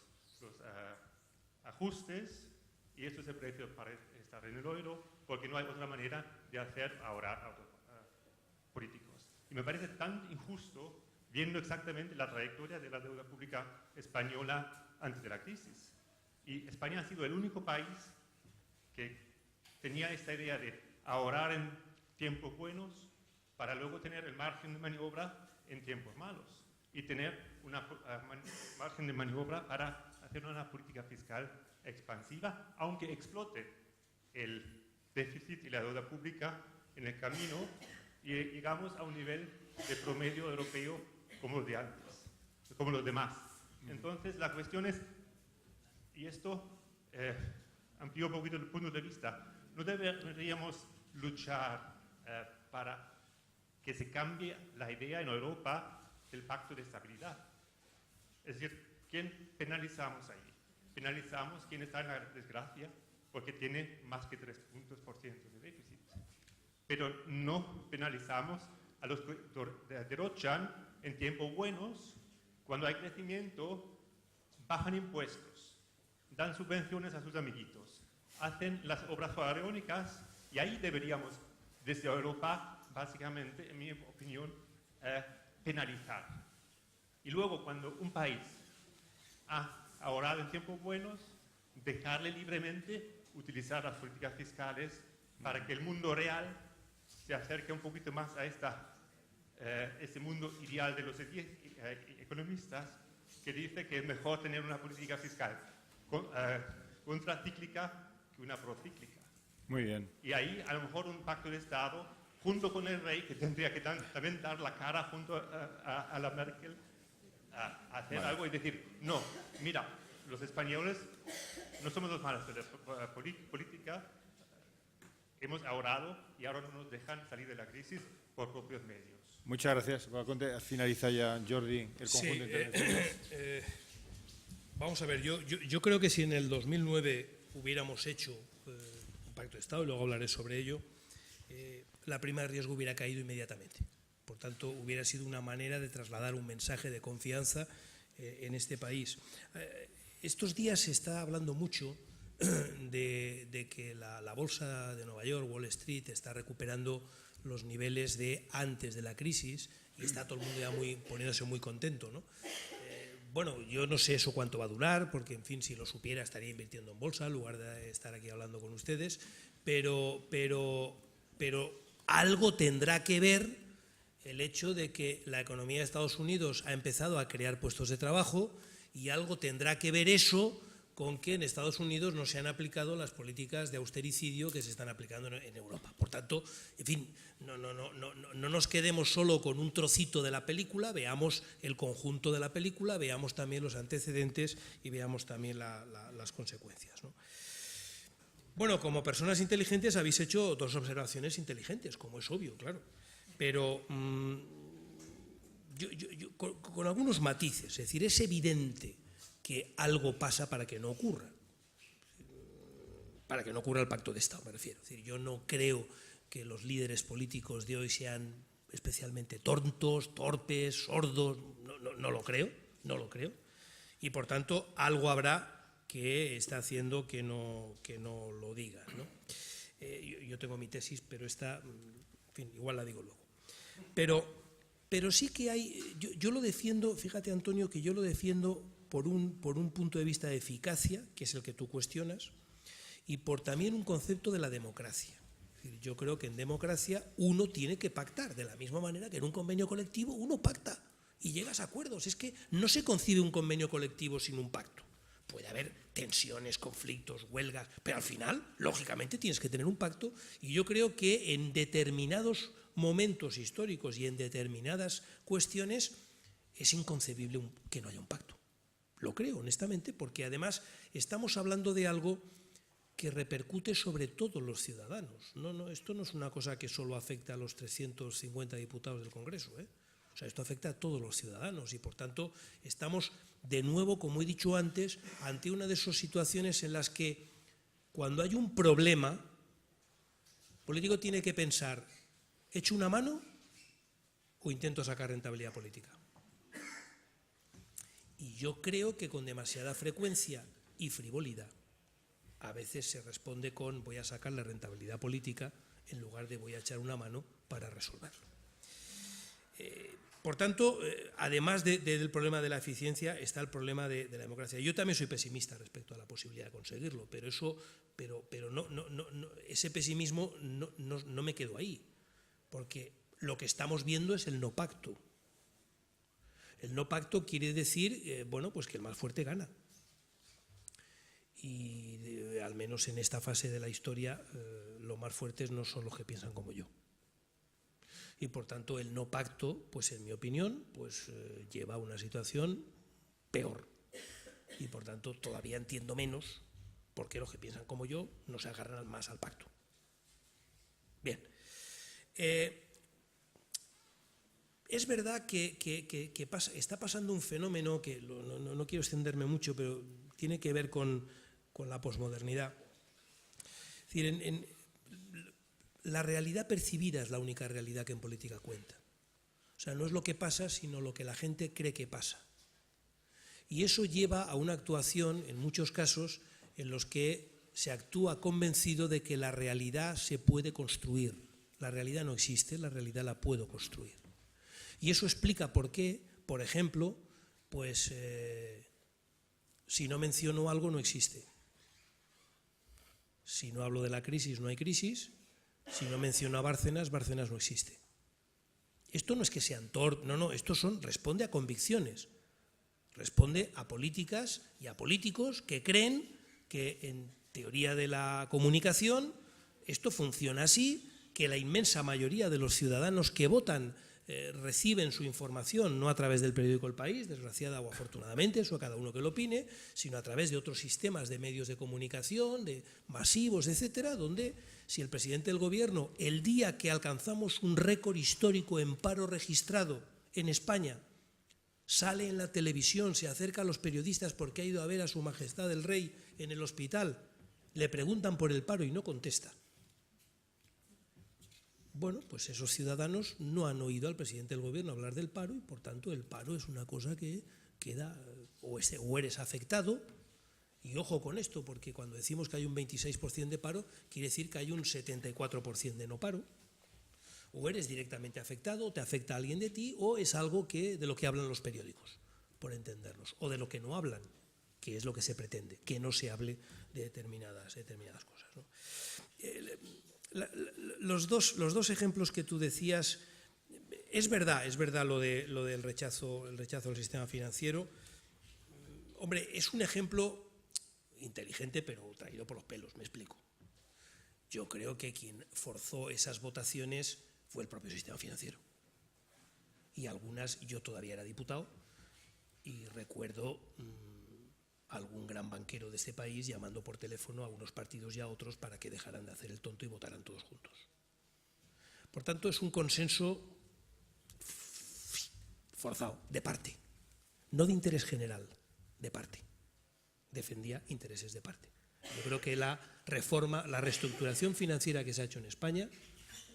ajustes, y esto es el precio para estar en el euro, porque no hay otra manera de hacer ahorrar a los políticos. Y me parece tan injusto viendo exactamente la trayectoria de la deuda pública española antes de la crisis. Y España ha sido el único país que tenía esta idea de ahorrar en tiempos buenos para luego tener el margen de maniobra en tiempos malos y tener un margen de maniobra para hacer una política fiscal expansiva, aunque explote el déficit y la deuda pública en el camino y llegamos a un nivel de promedio europeo como los de antes, como los demás. Entonces, la cuestión es, y esto amplío un poquito el punto de vista, no deberíamos luchar para que se cambie la idea en Europa del pacto de estabilidad. Es decir, ¿quién penalizamos ahí? Penalizamos quien está en la desgracia porque tiene más que 3 puntos por ciento de déficit. Pero no penalizamos a los que derrochan en tiempos buenos, cuando hay crecimiento, bajan impuestos, dan subvenciones a sus amiguitos, hacen las obras faraónicas, y ahí deberíamos, desde Europa, básicamente, en mi opinión, penalizar. Y luego, cuando un país ha ahorrado en tiempos buenos, dejarle libremente utilizar las políticas fiscales para que el mundo real se acerque un poquito más a ese mundo ideal de los economistas, que dice que es mejor tener una política fiscal contracíclica que una procíclica. Muy bien. Y ahí, a lo mejor, un pacto de Estado, junto con el rey, que tendría que también dar la cara junto a la Merkel, a hacer algo y decir, no, mira, los españoles no somos los malos de la política, hemos ahorrado y ahora no nos dejan salir de la crisis por propios medios. Muchas gracias. Finaliza ya, Jordi, el conjunto de intervenciones. Vamos a ver, yo creo que si en el 2009 hubiéramos hecho un pacto de Estado, y luego hablaré sobre ello, la prima de riesgo hubiera caído inmediatamente. Por tanto, hubiera sido una manera de trasladar un mensaje de confianza en este país. Estos días se está hablando mucho de que la bolsa de Nueva York, Wall Street, está recuperando los niveles de antes de la crisis y está todo el mundo ya poniéndose muy contento, ¿no? Bueno, yo no sé eso cuánto va a durar, porque, en fin, si lo supiera estaría invirtiendo en bolsa en lugar de estar aquí hablando con ustedes, pero algo tendrá que ver el hecho de que la economía de Estados Unidos ha empezado a crear puestos de trabajo, y algo tendrá que ver eso con que en Estados Unidos no se han aplicado las políticas de austericidio que se están aplicando en Europa. Por tanto, en fin, no nos quedemos solo con un trocito de la película, veamos el conjunto de la película, veamos también los antecedentes y veamos también las consecuencias, ¿no? Bueno, como personas inteligentes habéis hecho dos observaciones inteligentes, como es obvio, claro, pero con algunos matices. Es decir, es evidente que algo pasa para que no ocurra. Para que no ocurra el pacto de Estado, me refiero. Es decir, yo no creo que los líderes políticos de hoy sean especialmente tontos, torpes, sordos. No lo creo, no lo creo. Y por tanto, algo habrá que está haciendo que no lo digan, ¿no? Yo tengo mi tesis, pero esta, en fin, igual la digo luego. Pero sí que hay, yo lo defiendo, fíjate, Antonio, que yo lo defiendo por un punto de vista de eficacia, que es el que tú cuestionas, y por también un concepto de la democracia. Es decir, yo creo que en democracia uno tiene que pactar, de la misma manera que en un convenio colectivo uno pacta y llegas a acuerdos. Es que no se concibe un convenio colectivo sin un pacto. Puede haber tensiones, conflictos, huelgas, pero al final, lógicamente, tienes que tener un pacto, y yo creo que en determinados momentos históricos y en determinadas cuestiones es inconcebible que no haya un pacto. Lo creo, honestamente, porque además estamos hablando de algo que repercute sobre todos los ciudadanos. Esto no es una cosa que solo afecta a los 350 diputados del Congreso, ¿eh? O sea, esto afecta a todos los ciudadanos y, por tanto, estamos de nuevo, como he dicho antes, ante una de esas situaciones en las que, cuando hay un problema, el político tiene que pensar: ¿echo una mano o intento sacar rentabilidad política? Y yo creo que con demasiada frecuencia y frivolidad a veces se responde con: voy a sacar la rentabilidad política, en lugar de voy a echar una mano para resolverlo. Por tanto, además del problema de la eficiencia, está el problema de la democracia. Yo también soy pesimista respecto a la posibilidad de conseguirlo, pero ese pesimismo no me quedo ahí, porque lo que estamos viendo es el no pacto. El no pacto quiere decir, bueno, pues que el más fuerte gana. Y al menos en esta fase de la historia, los más fuertes no son los que piensan como yo. Y por tanto el no pacto, pues en mi opinión, pues lleva a una situación peor. Y por tanto todavía entiendo menos por qué los que piensan como yo no se agarran más al pacto. Bien. Es verdad que está pasando un fenómeno que no quiero extenderme mucho, pero tiene que ver con la posmodernidad. Es decir, la realidad percibida es la única realidad que en política cuenta. O sea, no es lo que pasa, sino lo que la gente cree que pasa. Y eso lleva a una actuación, en muchos casos, en los que se actúa convencido de que la realidad se puede construir. La realidad no existe, la realidad la puedo construir. Y eso explica por qué, por ejemplo, pues si no menciono algo no existe. Si no hablo de la crisis no hay crisis. Si no menciono a Bárcenas, Bárcenas no existe. Esto no es que sean no, esto responde a convicciones, responde a políticas y a políticos que creen que en teoría de la comunicación esto funciona así, que la inmensa mayoría de los ciudadanos que votan reciben su información no a través del periódico El País, desgraciada o afortunadamente, eso a cada uno que lo opine, sino a través de otros sistemas de medios de comunicación, de masivos, etcétera, donde si el presidente del gobierno, el día que alcanzamos un récord histórico en paro registrado en España, sale en la televisión, se acerca a los periodistas porque ha ido a ver a su majestad el rey en el hospital, le preguntan por el paro y no contesta. Bueno, pues esos ciudadanos no han oído al presidente del gobierno hablar del paro y por tanto el paro es una cosa que queda, o eres afectado, y ojo con esto, porque cuando decimos que hay un 26% de paro, quiere decir que hay un 74% de no paro. O eres directamente afectado, o te afecta a alguien de ti, o es algo de lo que hablan los periódicos, por entendernos, o de lo que no hablan, que es lo que se pretende, que no se hable de determinadas cosas, ¿no? Los dos ejemplos que tú decías, es verdad lo del rechazo al sistema financiero. Hombre, es un ejemplo inteligente, pero traído por los pelos, me explico. Yo creo que quien forzó esas votaciones fue el propio sistema financiero. Y algunas, yo todavía era diputado, y recuerdo algún gran banquero de este país llamando por teléfono a unos partidos y a otros para que dejaran de hacer el tonto y votaran todos juntos. Por tanto, es un consenso forzado, de parte, no de interés general, de parte. Defendía intereses de parte. Yo creo que la reforma, la reestructuración financiera que se ha hecho en España,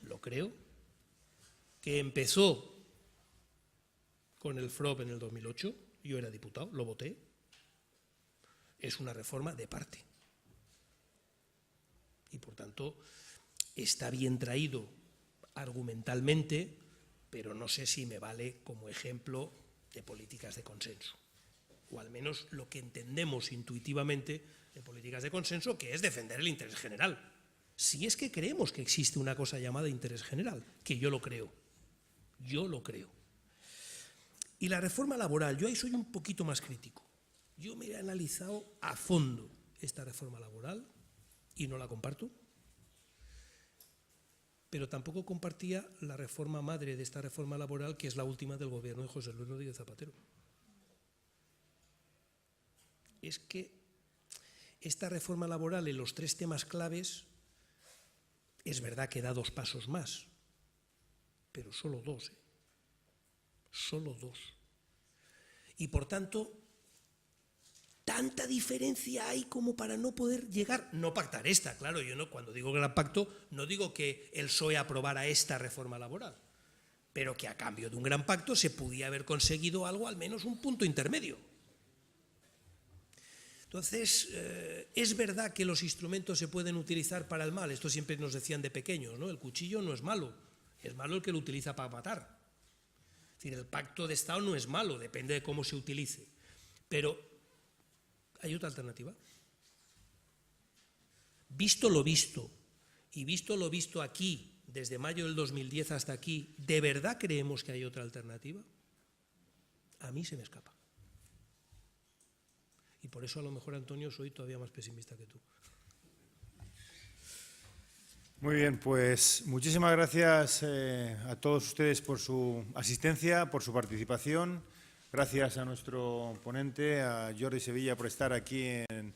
lo creo, que empezó con el FROB en el 2008, yo era diputado, lo voté, es una reforma de parte. Y por tanto, está bien traído argumentalmente, pero no sé si me vale como ejemplo de políticas de consenso. O al menos lo que entendemos intuitivamente de políticas de consenso, que es defender el interés general. Si es que creemos que existe una cosa llamada interés general, que yo lo creo. Yo lo creo. Y la reforma laboral, yo ahí soy un poquito más crítico. Yo me he analizado a fondo esta reforma laboral y no la comparto, pero tampoco compartía la reforma madre de esta reforma laboral, que es la última del gobierno de José Luis Rodríguez Zapatero. Es que esta reforma laboral en los tres temas claves es verdad que da 2 pasos más, pero solo 2, solo 2. Y por tanto, tanta diferencia hay como para no poder llegar, no pactar esta, claro, yo no, cuando digo gran pacto, no digo que el PSOE aprobara esta reforma laboral, pero que a cambio de un gran pacto se pudiera haber conseguido algo, al menos un punto intermedio. Entonces, es verdad que los instrumentos se pueden utilizar para el mal, esto siempre nos decían de pequeños, ¿no? El cuchillo no es malo el que lo utiliza para matar. Es decir, el pacto de Estado no es malo, depende de cómo se utilice, pero ¿hay otra alternativa? Visto lo visto, y visto lo visto aquí, desde mayo del 2010 hasta aquí, ¿de verdad creemos que hay otra alternativa? A mí se me escapa. Y por eso a lo mejor, Antonio, soy todavía más pesimista que tú. Muy bien, pues muchísimas gracias a todos ustedes por su asistencia, por su participación. Gracias a nuestro ponente, a Jordi Sevilla, por estar aquí en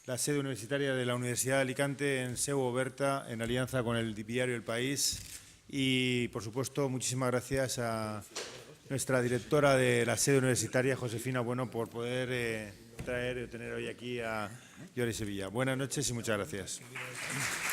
la sede universitaria de la Universidad de Alicante, en Seu Oberta, en alianza con el diario El País. Y, por supuesto, muchísimas gracias a nuestra directora de la sede universitaria, Josefina Bueno, por poder traer y tener hoy aquí a Jordi Sevilla. Buenas noches y muchas gracias. Gracias.